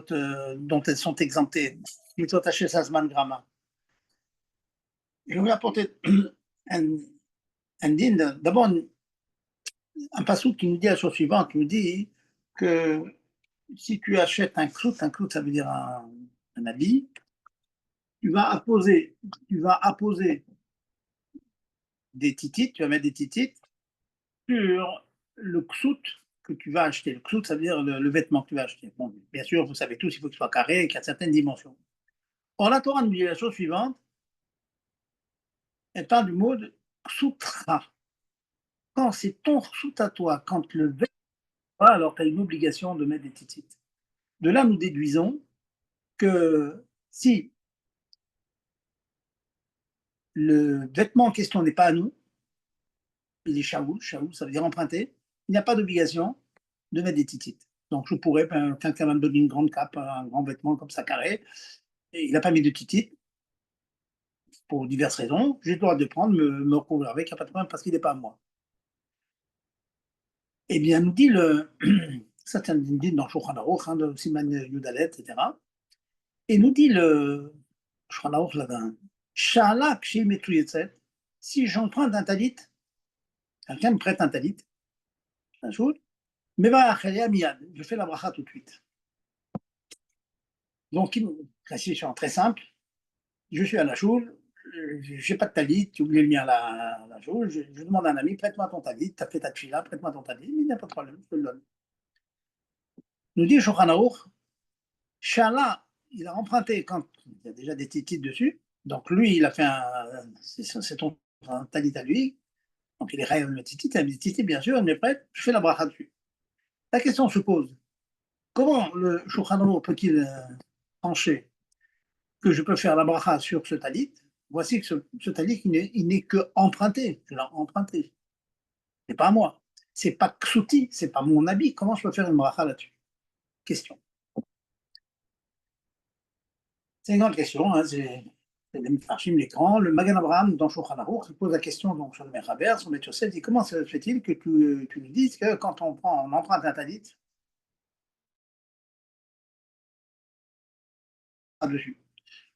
dont elles sont exemptées. Mitzvot Hachel Sazman Grama. Je voulais apporter un din, d'abord un passage qui nous dit la chose suivante, qui nous dit que si tu achètes un clout ça veut dire un habit, tu vas apposer des titites, tu vas mettre des titites sur le clout que tu vas acheter. Le clout, ça veut dire le vêtement que tu vas acheter. Bon, bien sûr, vous savez tous, il faut qu'il soit carré et qu'il y a certaines dimensions. Or, la Torah nous dit la chose suivante, elle parle du mot de soutra. Quand c'est ton sout à toi, quand le vêtement, alors tu as une obligation de mettre des titites. De là, nous déduisons que si le vêtement en question n'est pas à nous, il est shaoul, ça veut dire emprunté, il n'y a pas d'obligation de mettre des titites. Donc je pourrais, quelqu'un va me donner une grande cape, un grand vêtement comme ça carré, et il n'a pas mis de titites, pour diverses raisons, j'ai le droit de prendre, me recouvrir avec, il n'y a pas de problème parce qu'il n'est pas à moi. Eh bien, nous dit ça c'est dit dans Shulchan Aruch, de Siman Yudalet, etc. Et nous dit le Shulchan Aruch là-dedans, Shalak chez Metuyetzet, si j'emprunte un talit, quelqu'un me prête un talit, un jour, mais va je fais la bracha tout de suite. Donc, la situation très simple, je suis à la choule, je n'ai pas de talit, tu oublies le mien à la choule, je demande à un ami, prête-moi ton talit, tu as fait ta tfila, prête-moi ton talit, il n'y a pas de problème, je te le donne. Nous dit Shulchan Aruch, Shala, il a emprunté quand il y a déjà des titres dessus, donc lui, il a fait c'est ton talit à lui, donc il est réel le titit, il a mis des titis, bien sûr, il me prête, je fais la bracha dessus. La question se pose, comment le Shulchan Aruch peut-il trancher que je peux faire la bracha sur ce talit? Voici que ce talit, il n'est que emprunté. Je l'ai emprunté. C'est pas à moi. C'est pas ksuti, c'est pas mon habit. Comment je peux faire une bracha là-dessus? Question. C'est une grande question. C'est les Mifarshim, les grands. Le Magan Abraham, dans Shulchan Aruch, il pose la question donc, sur le Mechaber, sur le Yosef, dit comment se fait-il que tu nous dises que quand on emprunte un talit, dessus.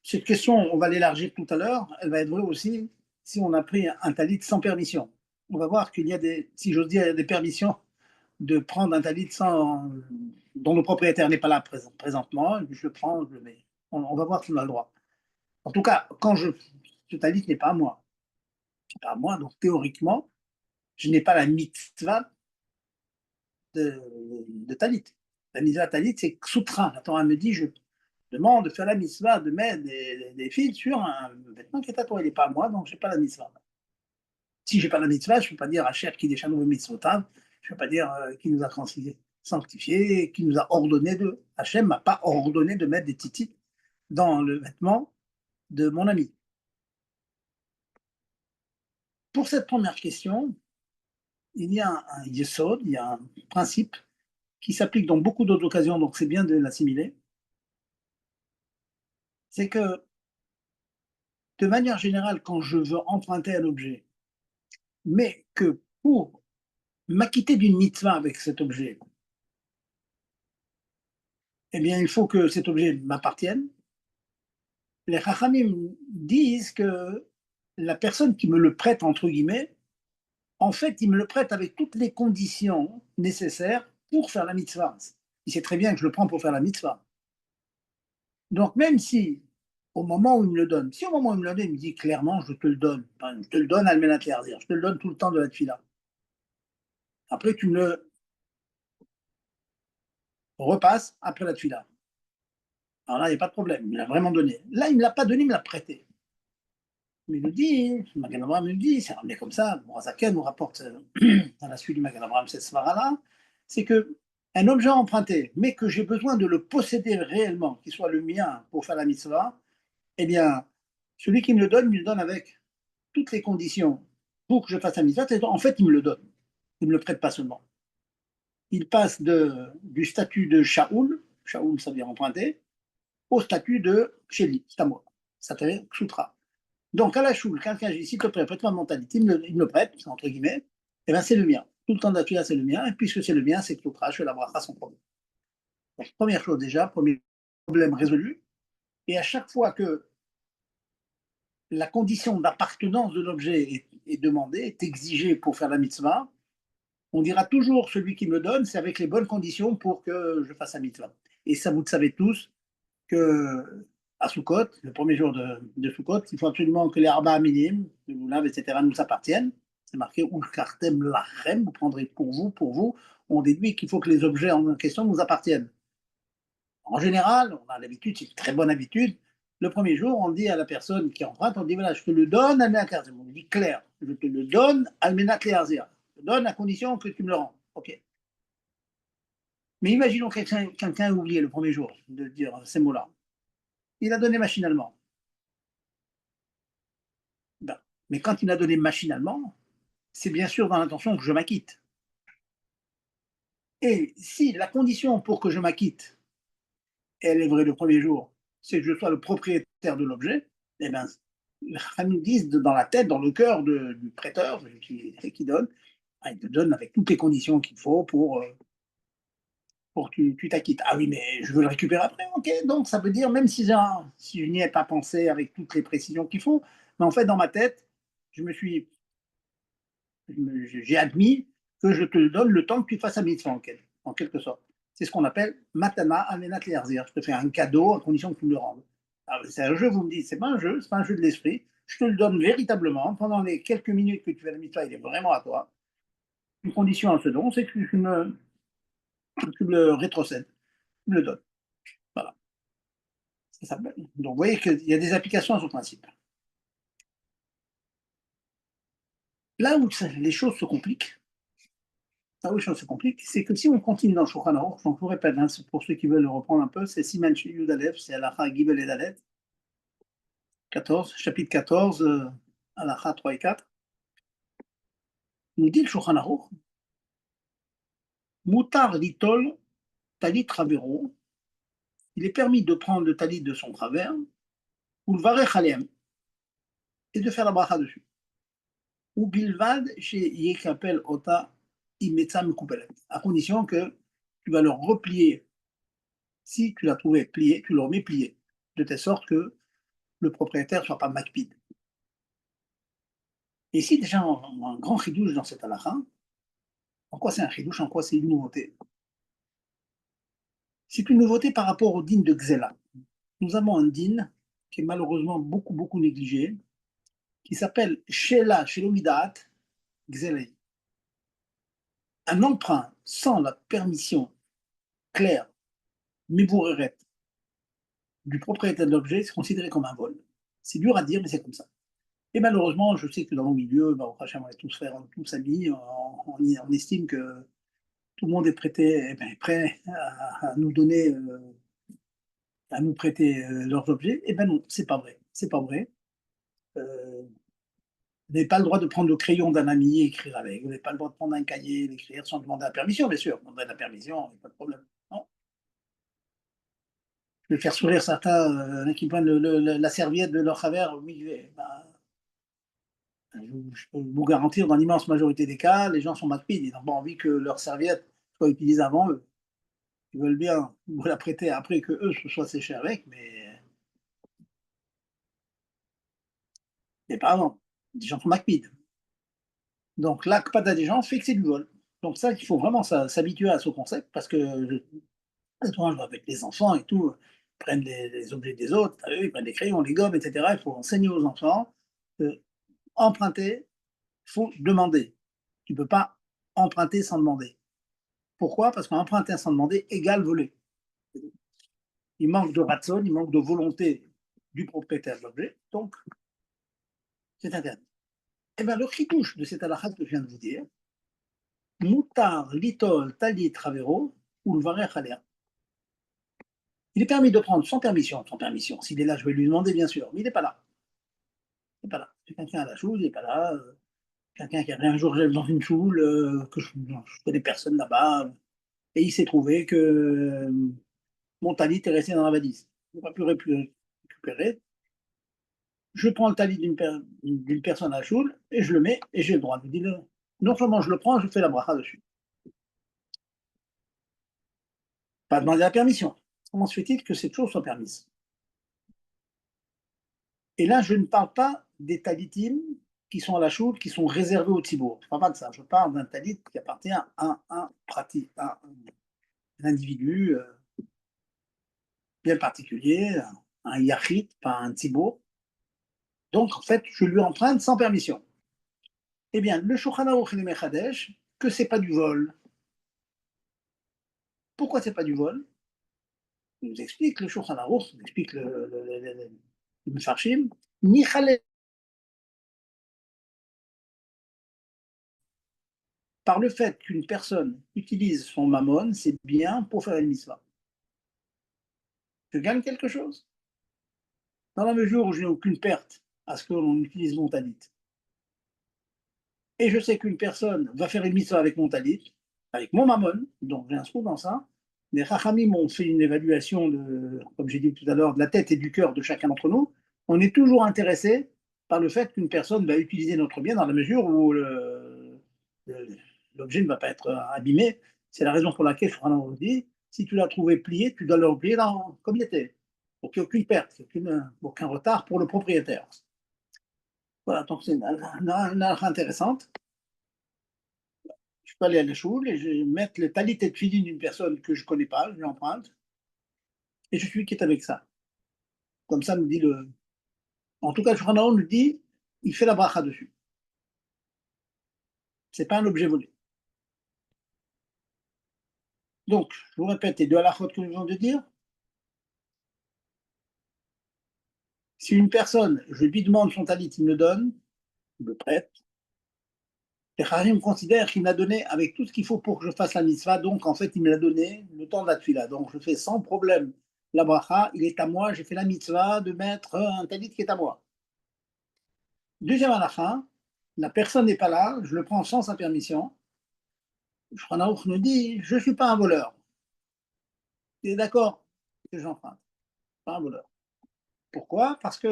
Cette question, on va l'élargir tout à l'heure. Elle va être vraie aussi si on a pris un talit sans permission. On va voir qu'il y a si j'ose dire, il y a des permissions de prendre un talit dont le propriétaire n'est pas là présentement. Je le prends, je le mets. On va voir si on a le droit. En tout cas, ce talit n'est pas à moi. C'est pas à moi, donc théoriquement, je n'ai pas la mitzvah de talit. La mitzvah talit, c'est ksutra. La Torah me dit, je demande de faire la mitzvah, de mettre des fils sur un vêtement qui est à toi. Il n'est pas à moi, donc je n'ai pas la mitzvah. Si je n'ai pas la mitzvah, je ne peux pas dire Hachem qui déchanoue mitzvotav, je ne peux pas dire qui nous a sanctifié, qui nous a ordonné de. Hachem ne m'a pas ordonné de mettre des titis dans le vêtement de mon ami. Pour cette première question, il y a un yesod, il y a un principe qui s'applique dans beaucoup d'autres occasions, donc c'est bien de l'assimiler. C'est que, de manière générale, quand je veux emprunter un objet, mais que pour m'acquitter d'une mitzvah avec cet objet, eh bien, il faut que cet objet m'appartienne. Les Chachamim disent que la personne qui me le prête, entre guillemets, en fait, il me le prête avec toutes les conditions nécessaires pour faire la mitzvah. Il sait très bien que je le prends pour faire la mitzvah. Donc, même si, au moment où il me le donne, si au moment où il me le donne, il me dit clairement, je te le donne, enfin, je te le donne, Almenat Le'arzir, je te le donne tout le temps de la tfila. Après, tu me le repasses après la tfila. Alors là, il n'y a pas de problème, il me l'a vraiment donné. Là, il ne me l'a pas donné, il me l'a prêté. Mais il nous dit, Magan Abraham nous dit, c'est ramené comme ça, Mourazaken nous rapporte à la suite du Magan Abraham cette svara-là, c'est que un objet emprunté, mais que j'ai besoin de le posséder réellement, qu'il soit le mien pour faire la mitzvah, eh bien, celui qui me le donne avec toutes les conditions pour que je fasse la mitzvah. En fait, il me le donne. Il ne me le prête pas seulement. Il passe du statut de Shaoul, Shaoul ça veut dire emprunté, au statut de Sheli, c'est à moi. Ça s'appelle Ksutra. Donc à la choule, quelqu'un dit s'il te plaît, prête-moi mon talit, il me le prête, entre guillemets, et bien c'est le mien. Tout le temps de la tuya, c'est le mien, et puisque c'est le mien, c'est Ksutra, je fais la bracha sans problème. Donc, première chose déjà, premier problème résolu. Et à chaque fois que la condition d'appartenance de l'objet est demandée, est exigée pour faire la mitzvah, on dira toujours celui qui me donne, c'est avec les bonnes conditions pour que je fasse la mitzvah. Et ça, vous le savez tous, que à Sukkot, le premier jour de Sukkot, il faut absolument que les arba minimes, le loulav, etc., nous appartiennent. C'est marqué Ulkartem lachem, vous prendrez pour vous, pour vous. On déduit qu'il faut que les objets en question nous appartiennent. En général, on a l'habitude, c'est une très bonne habitude. Le premier jour, on dit à la personne qui emprunte, on dit voilà, je te le donne, Almenat Learzir. On dit clair, je te le donne, Almenat Learzir. Je te donne à condition que tu me le rends. Ok. Mais imaginons que quelqu'un a oublié le premier jour de dire ces mots-là. Il a donné machinalement. Ben, mais quand il a donné machinalement, c'est bien sûr dans l'intention que je m'acquitte. Et si la condition pour que je m'acquitte, elle est vraie le premier jour, c'est que je sois le propriétaire de l'objet, eh bien, les familles disent dans la tête, dans le cœur du prêteur qui donne, il te donne avec toutes les conditions qu'il faut pour que tu t'acquittes. Ah oui, mais je veux le récupérer après. Ok, donc ça veut dire, même si je n'y ai pas pensé avec toutes les précisions qu'il faut, mais en fait, dans ma tête, j'ai admis que je te donne le temps que tu fasses la mitzvah en quelque sorte. C'est ce qu'on appelle matana amenat learzir. Je te fais un cadeau à condition que tu me le rendes. C'est un jeu, vous me dites, c'est pas un jeu, c'est pas un jeu de l'esprit. Je te le donne véritablement. Pendant les quelques minutes que tu fais la mitzvah, il est vraiment à toi. Une condition à ce don, c'est que tu me rétrocèdes, tu me le donnes. Voilà. Donc, vous voyez qu'il y a des applications à ce principe. Là où les choses se compliquent, c'est que si on continue dans le Shulchan Aruch, je vous répète, hein, pour ceux qui veulent le reprendre un peu, c'est Siman Yud Aleph, c'est Halacha Gimel et Dalet, 14, chapitre 14, Halacha 3 et 4. Nous dit le Shulchan Aruch, Mutar litol talit travero, il est permis de prendre le talit de son travers, ou le varech alem, et de faire la bracha dessus. Ou bilvad chez Yekapel Ota Imetza Mekupelet, à condition que tu vas le replier. Si tu l'as trouvé plié, tu le remets plié, de telle sorte que le propriétaire ne soit pas makpid. Et ici, déjà, on a un grand chidouche dans cette halakha. En quoi c'est un chidouche, en quoi c'est une nouveauté? C'est une nouveauté par rapport au din de Xela. Nous avons un din qui est malheureusement beaucoup, beaucoup négligé, qui s'appelle Shela Shelomidat Xelei. Un emprunt sans la permission claire, miboureret, du propriétaire de l'objet, c'est considéré comme un vol. C'est dur à dire, mais c'est comme ça. Et malheureusement, je sais que dans mon milieu, on est tous frères, tous amis, on estime que tout le monde est prêt à nous donner, à nous prêter leurs objets. Eh bien non, c'est pas vrai. C'est pas vrai. Vous n'avez pas le droit de prendre le crayon d'un ami et écrire avec. Vous n'avez pas le droit de prendre un cahier et d'écrire sans demander la permission, bien sûr. Vous demandez la permission, pas de problème. Non. Je vais faire sourire certains qui prennent la serviette de leur travers. Oui, je peux vous garantir, dans l'immense majorité des cas, les gens sont makpid. Ils n'ont pas envie que leur serviette soit utilisée avant eux. Ils veulent bien vous la prêter après que eux se soient séchés avec, mais pas avant. Les gens sont makpid. Donc l'akpada des gens fait que c'est du vol. Donc ça, il faut vraiment s'habituer à ce concept parce que je vois avec les enfants et tout, ils prennent les objets des autres, ils prennent des crayons, les gommes, etc. Il faut enseigner aux enfants que emprunter, il faut demander. Tu ne peux pas emprunter sans demander. Pourquoi? Parce qu'emprunter sans demander égale voler. Il manque de ratson, il manque de volonté du propriétaire de l'objet, donc c'est interdit. Eh bien, le chidouche de cette halakha que je viens de vous dire, Mutar, litol, talit, travero, ou le varech alea. Il est permis de prendre sans permission, sans permission. S'il est là, je vais lui demander, bien sûr, mais il n'est pas là. Il n'est pas là. C'est quelqu'un à la choule, il n'est pas là. Quelqu'un qui avait un jour dans une choule, que je connais personne là-bas, et il s'est trouvé que mon talit est resté dans la valise. Je n'ai pas pu récupérer. Je prends le talit d'une personne à la choule et je le mets et j'ai le droit de dire non seulement je le prends, je fais la bracha dessus. Pas demander la permission. Comment se fait-il que cette chose soit permise? Et là, je ne parle pas des talitim qui sont à la choule, qui sont réservés au tibour. Je ne parle pas de ça. Je parle d'un talit qui appartient à un pratique, à un individu bien particulier, un yachid, pas un tibour. Donc, en fait, je lui emprunte sans permission. Eh bien, le Shulchan Aruch il Mechadesh que c'est pas du vol. Pourquoi c'est pas du vol? Il nous explique le Shulchan Aruch, il nous explique le Mefarshim, Nichale. Par le fait qu'une personne utilise son mammon, c'est bien pour faire une mitzvah. Je gagne quelque chose. Dans la mesure où je n'ai aucune perte à ce que l'on utilise mon talit. Et je sais qu'une personne va faire une mitzvah avec mon talit, avec mon mammon, donc j'ai un trou dans ça. Les Chachamim ont fait une évaluation, comme j'ai dit tout à l'heure, de la tête et du cœur de chacun d'entre nous. On est toujours intéressé par le fait qu'une personne va utiliser notre bien dans la mesure où l'objet ne va pas être abîmé. C'est la raison pour laquelle je vous dit, si tu l'as trouvé plié, tu dois le replier comme il était, pour qu'il n'y ait aucune perte, aucun retard pour le propriétaire. Voilà, donc c'est une halakha intéressante. Je peux aller à l'échoule et je vais mettre le talit et tefillin d'une personne que je ne connais pas, je l'emprunte, et je suis quitte avec ça. Comme ça, nous dit le. En tout cas, le Shulchan nous dit, il fait la bracha dessus. Ce n'est pas un objet volé. Donc, je vous répète les deux halakhot que nous venons de dire. Si une personne, je lui demande son talit, il me le donne, il me le prête. Les Chachamim considèrent qu'il m'a donné avec tout ce qu'il faut pour que je fasse la mitzvah, donc en fait, il me l'a donné le temps de la tefila. Donc, je fais sans problème la bracha, il est à moi, j'ai fait la mitzvah de mettre un talit qui est à moi. Deuxième halakha, la personne n'est pas là, je le prends sans sa permission. Le Shulchan Aruch nous dit, je ne suis pas un voleur. Il est d'accord que j'emprunte, pas un voleur. Pourquoi? Parce que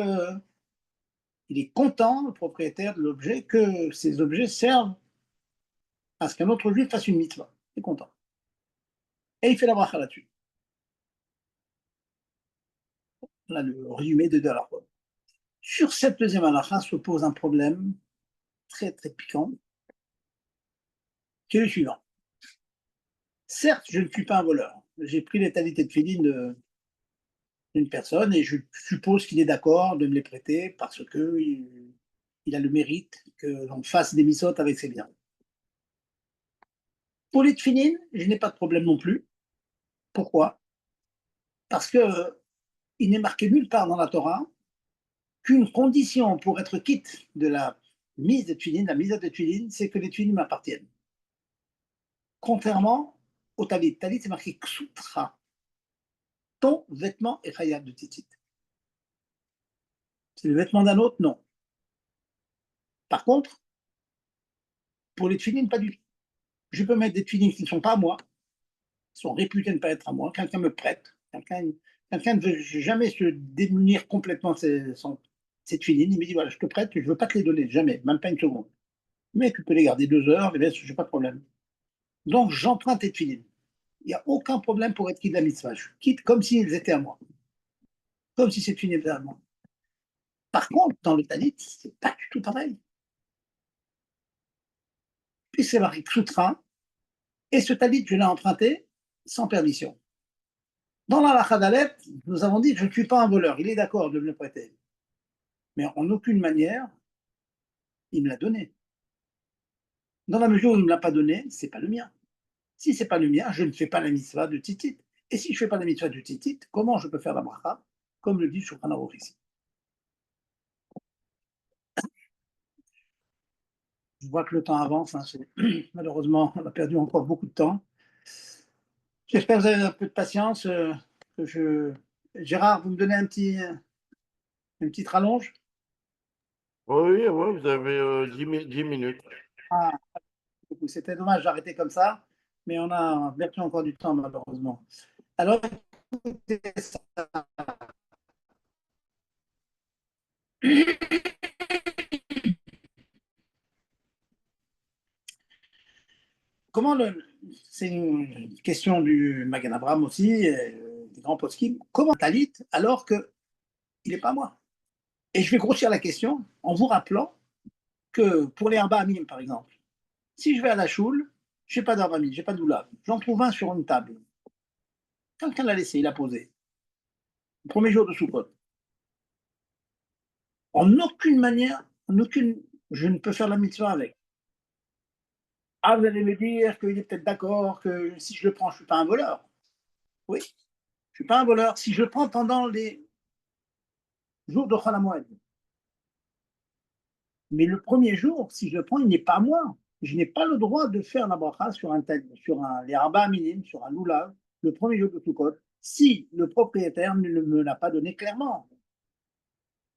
il est content, le propriétaire de l'objet, que ces objets servent à ce qu'un autre juif fasse une mitzvah. Il est content. Et il fait la bracha là-dessus. Là, le résumé de deux halachot. Sur cette deuxième halakha se pose un problème très très piquant, qui est le suivant. Certes, je ne suis pas un voleur. J'ai pris les talit et tefillin d'une personne et je suppose qu'il est d'accord de me les prêter parce qu'il a le mérite que l'on fasse des mitzvot avec ses biens. Pour les tefillin, je n'ai pas de problème non plus. Pourquoi? Parce qu'il n'est marqué nulle part dans la Torah qu'une condition pour être quitte de la mise de tefillin, la mise de tefillin, c'est que les tefillin m'appartiennent. Contrairement au talit. Talit, c'est marqué ksutra. Ton vêtement est chayav de titit. C'est le vêtement d'un autre? Non. Par contre, pour les tefillin, pas du tout. Je peux mettre des tefillin qui ne sont pas à moi, qui sont réputés ne pas être à moi. Quelqu'un me prête. Quelqu'un ne veut jamais se démunir complètement de ses tefillin. Il me dit voilà, je te prête, je ne veux pas te les donner, jamais, même pas une seconde. Mais tu peux les garder 2 heures, les laisses, je n'ai pas de problème. Donc j'emprunte tes tefillin. Il n'y a aucun problème pour être quitte de la mitzvah. Je quitte comme s'ils étaient à moi. Comme si ces tefillin étaient à moi. Par contre, dans le talit, c'est pas du tout pareil. Puis c'est marqué Ksutra, et ce talit, je l'ai emprunté sans permission. Dans la halakha d'Aleph, nous avons dit que je ne suis pas un voleur. Il est d'accord de me le prêter. Mais en aucune manière, il me l'a donné. Dans la mesure où il ne me l'a pas donné, ce n'est pas le mien. Si ce n'est pas le mien, je ne fais pas la mitzvah de titit. Et si je ne fais pas la mitzvah de titit, comment je peux faire la bracha, comme le dit Shulchan Aruch ici? Je vois que le temps avance. Malheureusement, on a perdu encore beaucoup de temps. J'espère que vous avez un peu de patience. Gérard, vous me donnez une petite rallonge? Oui, oui, vous avez 10 minutes. Ah, c'était dommage d'arrêter comme ça, mais on a perdu encore du temps, malheureusement. Alors, écoutez ça. C'est une question du Magen Avraham aussi, des grands poskim. Comment Talit alors qu'il n'est pas moi? Et je vais grossir la question en vous rappelant que pour les Arba Amim, par exemple, si je vais à la choule, je n'ai pas d'Arba Amim, je n'ai pas de doulab. J'en trouve un sur une table. Quelqu'un l'a laissé, il l'a posé. Le premier jour de Sukkot. En aucune manière, je ne peux faire la mitzvah avec. Ah, vous allez me dire qu'il est peut-être d'accord que si je le prends, je ne suis pas un voleur. Oui, je ne suis pas un voleur. Si je le prends pendant les jours de Chol HaMoed. Mais le premier jour, si je le prends, il n'est pas à moi. Je n'ai pas le droit de faire la bracha sur les rabats minimes, sur un loulav, le premier jour de Sukkot, si le propriétaire ne me l'a pas donné clairement.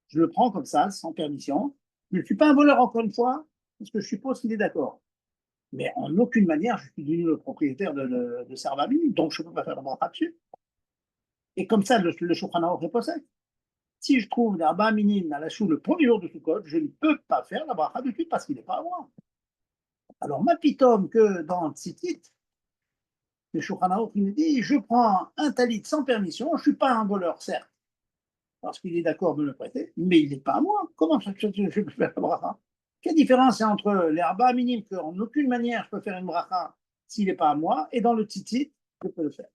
Je le prends comme ça, sans permission. Je ne suis pas un voleur, encore une fois, parce que je suppose qu'il est d'accord. Mais en aucune manière, je suis devenu le propriétaire de ces rabats minimes, donc je ne peux pas faire la bracha dessus. Et comme ça, le Shulchan Aruch est possède. Si je trouve des rabats minimes à la choule le premier jour de Sukkot, je ne peux pas faire la bracha dessus parce qu'il n'est pas à moi. Alors, ma pitome que dans Tzitzit, le Shulchan Aruch nous dit, je prends un talit sans permission, je ne suis pas un voleur, certes, parce qu'il est d'accord de me le prêter, mais il n'est pas à moi. Comment je peux faire la bracha? Quelle différence il y a entre les rabats minimes qu'en aucune manière je peux faire une bracha s'il n'est pas à moi, et dans le Tzitzit, je peux le faire.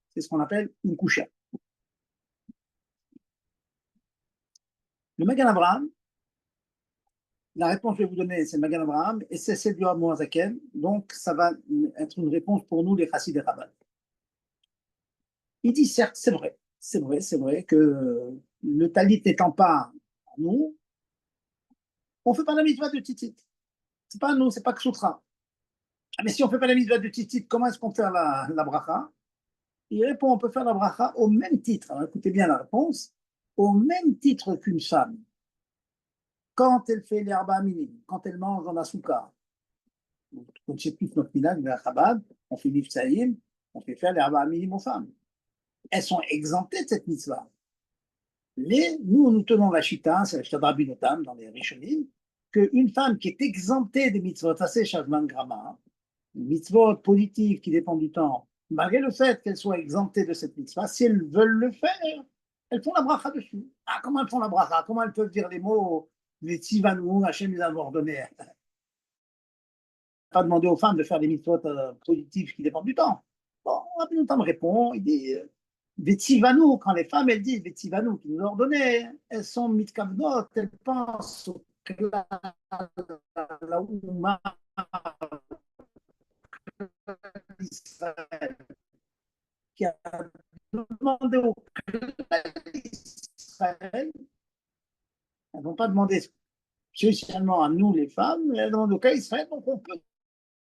C'est ce qu'on appelle une couchette. Le Magen Avraham, la réponse que je vais vous donner, c'est Magen Avraham, et c'est celle du Admor HaZaken, donc ça va être une réponse pour nous, les Chassidei Rabbah. Il dit, certes, c'est vrai que le talit n'étant pas à nous, on ne fait pas la mitzvah de Tzitzit. C'est pas à nous, c'est pas Ksutra. Ah, mais si on ne fait pas la mitzvah de Tzitzit, comment est-ce qu'on fait la bracha? Il répond, on peut faire la bracha au même titre. Alors, écoutez bien la réponse. Au même titre qu'une femme, quand elle fait l'herba minime, quand elle mange dans la souka, on sait tous notre minag, la Chabad, on fait l'ifsaïm, on fait faire l'herba minime aux femmes. Elles sont exemptées de cette mitzvah. Mais nous tenons la chita, c'est la chita de Rabbi Notam dans les Rishonim, qu'une femme qui est exemptée des mitzvot, ça c'est Shavman Grama, une mitzvot positive qui dépend du temps, malgré le fait qu'elles soient exemptées de cette mitzvah, si elles veulent le faire, elles font la bracha dessus. Ah, comment elles font la bracha? Comment elles peuvent dire les mots les tzivanu, Hachem les a ordonnés? Pas demander aux femmes de faire des mitzvot positives qui dépendent du temps. Bon, Rabbi Notam répond, il dit Vetzivanu, quand les femmes elles disent Vetzivanu, qui nous ont ordonné, elles sont mitkavnot, elles pensent au klal, la Ouma d'Israël, qui a demandé au klal d'Israël, elles n'ont pas demandé spécialement à nous les femmes, elles demandent au klal d'Israël, donc on peut.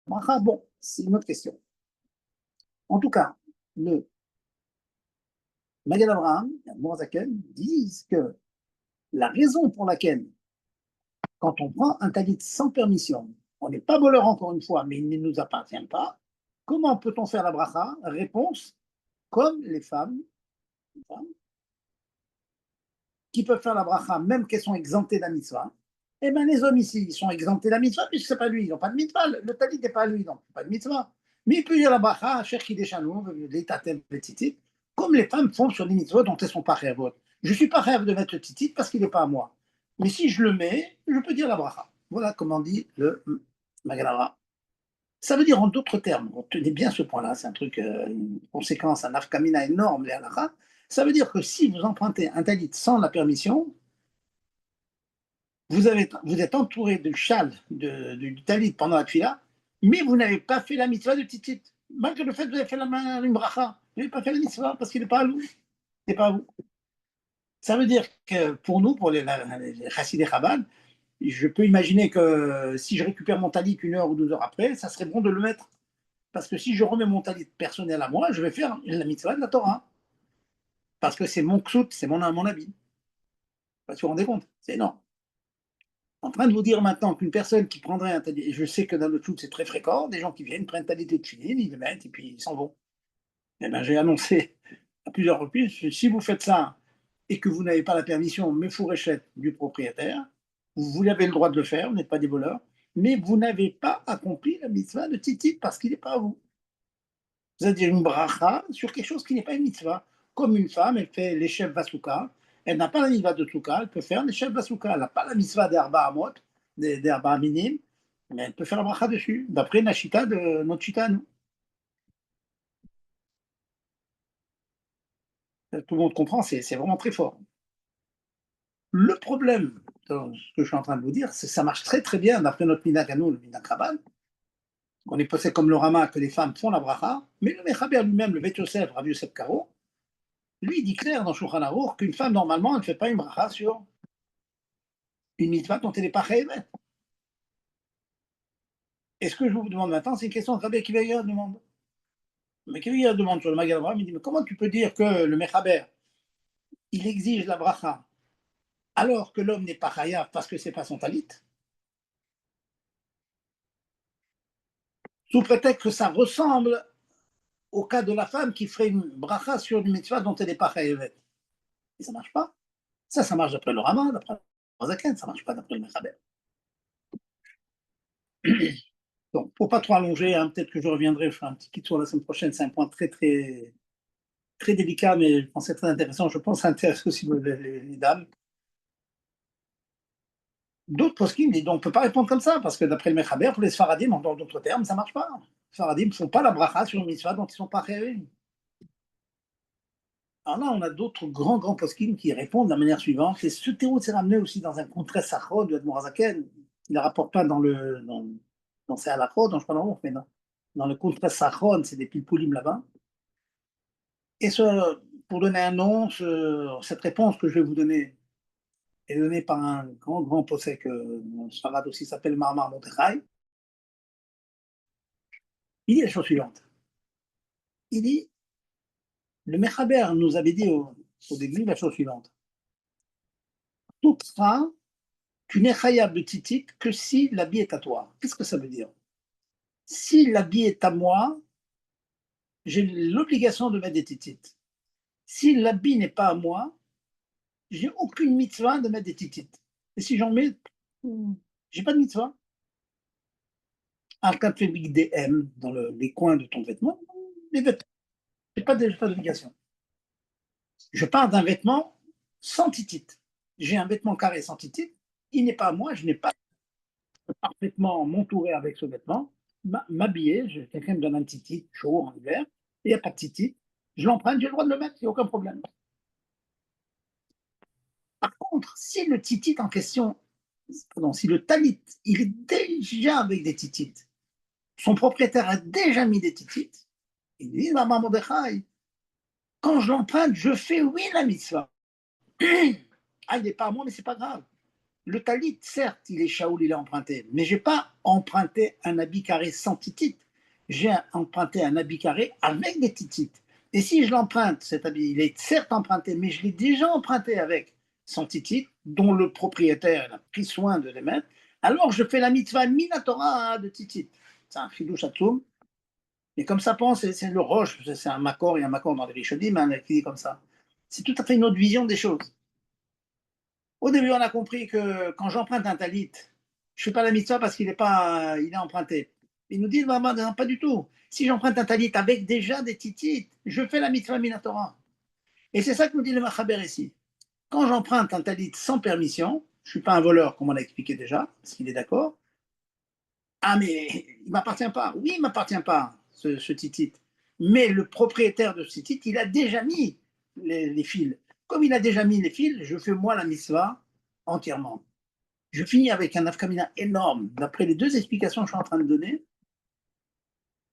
Bon, c'est une autre question. En tout cas, le Magen Avraham et Admor HaZaken disent que la raison pour laquelle, quand on prend un talit sans permission, on n'est pas voleur encore une fois, mais il ne nous appartient pas, comment peut-on faire la bracha? Réponse, comme les femmes qui peuvent faire la bracha, même qu'elles sont exemptées de la mitzvah. Eh bien, les hommes ici, ils sont exemptés de la mitzvah, puisque ce n'est pas lui, ils n'ont pas de mitzvah. Le talit n'est pas lui, donc pas de mitzvah. Mais il peut y avoir la bracha, cher Kideshanou, l'étatel, le tzitzit, comme les femmes font sur les mitzvot dont elles sont pas rêves. Je ne suis pas rêve de mettre le tzitzit parce qu'il n'est pas à moi. Mais si je le mets, je peux dire la bracha. Voilà comment dit le Magen Avraham. Ça veut dire en d'autres termes, retenez bien ce point-là, c'est un truc, une conséquence, un afkamina énorme, les halakha. Ça veut dire que si vous empruntez un talit sans la permission, vous êtes entouré de châle du talit pendant la tfila, mais vous n'avez pas fait la mitzvah de tzitzit. Malgré le fait que vous avez fait une bracha, vous n'avez pas fait la mitzvah parce qu'il n'est pas à vous. C'est pas à vous. Ça veut dire que pour nous, pour les Chassidei Chabad, je peux imaginer que si je récupère mon talit 1 heure ou 2 heures après, ça serait bon de le mettre Parce que si je remets mon talit personnel à moi, je vais faire la mitzvah de la Torah. Parce que c'est mon ksout, c'est mon habit. Vous vous rendez compte? C'est énorme. En train de vous dire maintenant qu'une personne qui prendrait un talit, et je sais que dans le ksout c'est très fréquent, des gens qui viennent, prennent talit et tefillin, ils le mettent et puis ils s'en vont. Eh bien, j'ai annoncé à plusieurs reprises, si vous faites ça et que vous n'avez pas la permission, mais fourréchette du propriétaire, vous avez le droit de le faire, vous n'êtes pas des voleurs, mais vous n'avez pas accompli la mitzvah de titit parce qu'il n'est pas à vous. Vous avez une bracha sur quelque chose qui n'est pas une mitzvah. Comme une femme, elle fait l'échef Vasuka, elle n'a pas la mitzvah de Tzuka, elle peut faire l'échef Vasuka. Elle n'a pas la mitzvah des Arba Amot, des Arba Aminim, mais elle peut faire la bracha dessus, d'après la chita de notre chita à nous. Tout le monde comprend, c'est vraiment très fort. Le problème, dans ce que je suis en train de vous dire, c'est que ça marche très très bien d'après notre Minak à nous, le Minak Rabban. On est posé comme le Rama que les femmes font la bracha, mais le Mechaber lui-même, le Bet Yosef, Rav Yosef Karo, lui, il dit clair dans Shulchan Aruch qu'une femme, normalement, elle ne fait pas une bracha sur une mitzvah dont elle n'est pas réelle. Et ce que je vous demande maintenant, c'est une question que Rabbi Akiva Eiger demande. Mais Akiva Eiger demande sur le Magen Avraham, il dit, mais comment tu peux dire que le Mechaber, il exige la bracha, alors que l'homme n'est pas chayav parce que ce n'est pas son talit, sous prétexte que ça ressemble au cas de la femme qui ferait une bracha sur une mitzvah dont elle n'est pas chayavet. Et ça ne marche pas. Ça marche d'après le Rama, d'après le Zaken, ça ne marche pas d'après le Mechaber. Donc, pour ne pas trop allonger, hein, peut-être que je reviendrai, je ferai un petit tour la semaine prochaine. C'est un point très, très, très délicat, mais je pense que c'est très intéressant. Je pense que ça intéresse aussi les dames. D'autres poskim disent donc on ne peut pas répondre comme ça, parce que d'après le Mechaber, pour les Sfaradim, dans d'autres termes, ça ne marche pas. Les Sfaradim ne font pas la bracha sur une mitzvah dont ils ne sont pas réunis. Alors là, on a d'autres grands poskim qui répondent de la manière suivante. Et ce théo s'est ramené aussi dans un contrat sachro de Admor Hazaken. Il ne rapporte pas dans ces halachot, dont je parle en ouf, mais dans le contrat sachron, c'est des pilpoulim là-bas. Et pour donner un nom, cette réponse que je vais vous donner est donnée par un grand possèque, Sfarad aussi s'appelle Marmar Mordechai. Il dit la chose suivante. Il dit, le Mechaber nous avait dit au début la chose suivante. Tout sera, tu n'es chayav de titit que si l'habit est à toi. Qu'est-ce que ça veut dire? Si l'habit est à moi, j'ai l'obligation de mettre des titites. Si l'habit n'est pas à moi, j'ai aucune mitzvah de mettre des titites. Et si j'en mets, j'ai pas de mitzvah. Quand tu fais big DM dans les coins de ton vêtement, les vêtements, j'ai pas d'obligation. Je parle d'un vêtement sans titite. J'ai un vêtement carré sans titite, il n'est pas à moi, je n'ai pas parfaitement m'entourer avec ce vêtement, m'habiller, quelqu'un me donne un titite chaud en hiver, il n'y a pas de titite, je l'emprunte, j'ai le droit de le mettre, il n'y a aucun problème. Par contre, si le titite en question, si le talit, il est déjà avec des titites, son propriétaire a déjà mis des titites, il dit, Maman Mordechai, quand je l'emprunte, je fais oui la mitzvah. Ah, il n'est pas à moi, mais c'est pas grave. Le talit, certes, il est shaoul, il est emprunté, mais je n'ai pas emprunté un habit carré sans titite. J'ai emprunté un habit carré avec des titites. Et si je l'emprunte, cet habit, il est certes emprunté, mais je l'ai déjà emprunté avec son titite, dont le propriétaire a pris soin de les mettre, alors je fais la mitzvah minatora de titite. C'est un chidouch atzoum. Et comme ça pense, c'est le roche, c'est un makor, il y a un makor dans les Rishonim qui dit comme ça. C'est tout à fait une autre vision des choses. Au début, on a compris que quand j'emprunte un talit, je ne fais pas la mitzvah parce qu'il est emprunté. Ils nous disent, maman, non, pas du tout. Si j'emprunte un talit avec déjà des titites, je fais la mitzvah minatora. Et c'est ça que nous dit le Machaber ici. Quand j'emprunte un talit sans permission, je ne suis pas un voleur, comme on l'a expliqué déjà, parce qu'il est d'accord. Ah, mais il ne m'appartient pas. Oui, il ne m'appartient pas, ce titit. Mais le propriétaire de ce titit, il a déjà mis les fils. Comme il a déjà mis les fils, je fais moi la mitzvah entièrement. Je finis avec un afkamina énorme. D'après les deux explications que je suis en train de donner,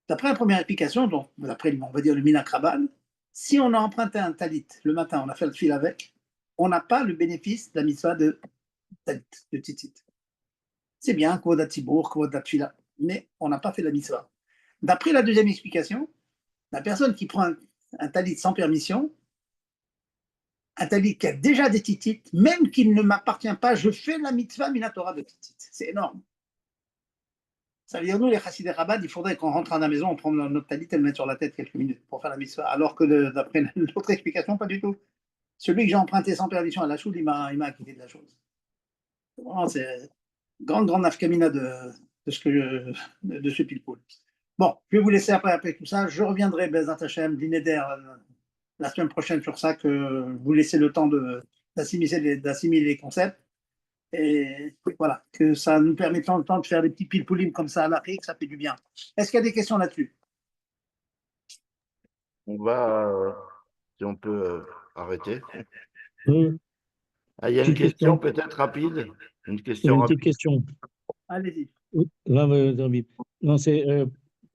d'après la première explication, donc d'après, on va dire, le Minak Rabban, si on a emprunté un talit le matin, on a fait le fil avec, on n'a pas le bénéfice de la mitzvah de talit, de titit. C'est bien, Kvodat Tibour, Kvodat Tfila, mais on n'a pas fait la mitzvah. D'après la deuxième explication, la personne qui prend un talit sans permission, un talit qui a déjà des titites, même qu'il ne m'appartient pas, je fais la mitzvah minatora de titites. C'est énorme. Ça veut dire, nous, les chassidés Chabad, il faudrait qu'on rentre à la maison, on prend notre talit et le mettre sur la tête quelques minutes pour faire la mitzvah. Alors que d'après l'autre explication, pas du tout. Celui que j'ai emprunté sans permission à la choule, il m'a acquitté de la chose. Vraiment, c'est grande nafkamina de ce pile-poule. Bon, je vais vous laisser après tout ça. Je reviendrai, Bezat Hashem, d'Ineder, la semaine prochaine sur ça, que vous laissez le temps d'assimiler les concepts. Et voilà, que ça nous permet de temps de faire des petits pile-poulim comme ça à l'Afrique, ça fait du bien. Est-ce qu'il y a des questions là-dessus? On va, si on peut, arrêter. Oui, Ah, il y a une petite question question. peut-être rapide. Une Une question petite rapide. question. Allez-y. Oui, David. Non, c'est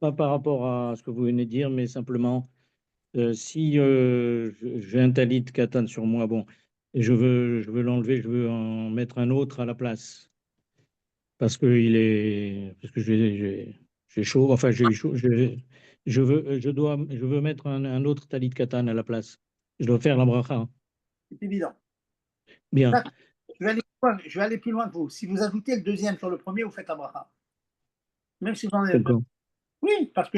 pas par rapport à ce que vous venez de dire, mais simplement, si j'ai un talit katan sur moi, bon, et je veux l'enlever, je veux en mettre un autre à la place, parce que j'ai chaud, enfin j'ai eu chaud, je veux mettre un autre talit katan à la place. Je dois faire la bracha. C'est évident. Bien, D'accord. Je vais aller plus loin que vous. Si vous ajoutez le deuxième sur le premier, vous faites la bracha. Même si vous en avez d'accord. Oui, parce que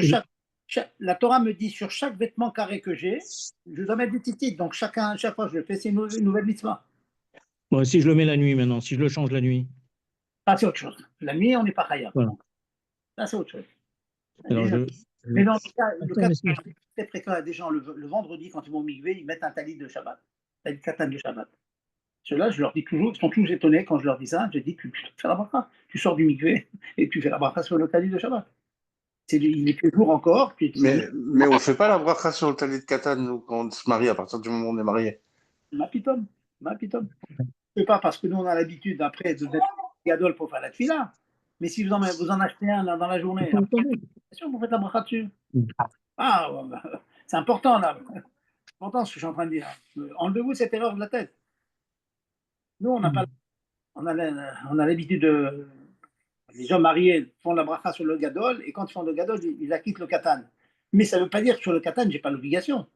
la Torah me dit sur chaque vêtement carré que j'ai, je dois mettre des titites. Donc chaque fois que je le fais, c'est une nouvelle mitzvah. Bon, si je le mets la nuit maintenant, si je le change la nuit, Ça, c'est autre chose. La nuit, on n'est pas khayab. voilà. Ça, c'est autre chose. Alors Mais dans le Attends, cas mais si- très fréquent, il y a des gens le vendredi, quand ils vont au mikvé, ils mettent un talit de Shabbat, talit katan de Shabbat. Ceux-là, je leur dis toujours, ils sont tous étonnés quand je leur dis ça. Je dis, tu fais la bracha. Tu sors du mikvé et tu fais la bracha sur le talit de Shabbat. Il est toujours encore. Mais on ne fait pas la bracha sur le talit de katan, nous, quand on se marie, à partir du moment où on est marié. Ma pitom. C'est pas parce que nous, on a l'habitude après de mettre gadol pour faire la tefila. Mais si vous en achetez un là, dans la journée, après, bien sûr, vous faites la bracha dessus. Ah, ouais, bah, c'est important là. C'est important ce que je suis en train de dire. Enlevez-vous cette erreur de la tête. Nous, on n'a pas, on a l'habitude de. Les hommes mariés font la bracha sur le gadol et quand ils font le gadol, ils acquittent le katan. Mais ça ne veut pas dire que sur le katan, je n'ai pas l'obligation.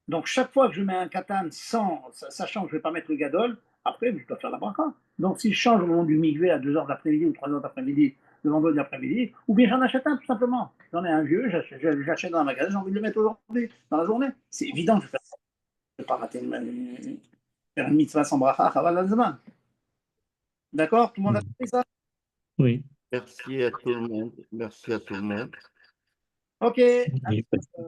Donc, chaque fois que je mets un katan sachant que je ne vais pas mettre le gadol, après, je dois faire la bracha. Donc, si je change au moment du mikvé à 2h d'après-midi ou 3h d'après-midi, le vendredi après-midi, ou bien j'en achète un tout simplement. J'en ai un vieux, j'achète dans un magasin, j'ai envie de le mettre aujourd'hui, dans la journée. C'est évident que je ne vais pas rater faire une mitzvah sans bracha, chaval al-zaman. D'accord? Tout le monde a compris ça? Oui. Merci à tout le monde. Merci à tout le monde. Ok. Oui,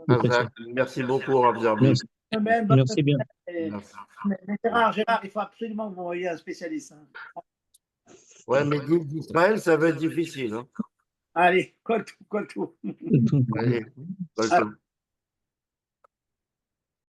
Razak, merci beaucoup, Rav Zerbi. merci. Merci bien. Merci. Mais Gérard, il faut absolument que vous voyez un spécialiste. Hein. Ouais, mais d'Israël, ça va être difficile. Hein. Allez, colle tout. Allez, colle tout.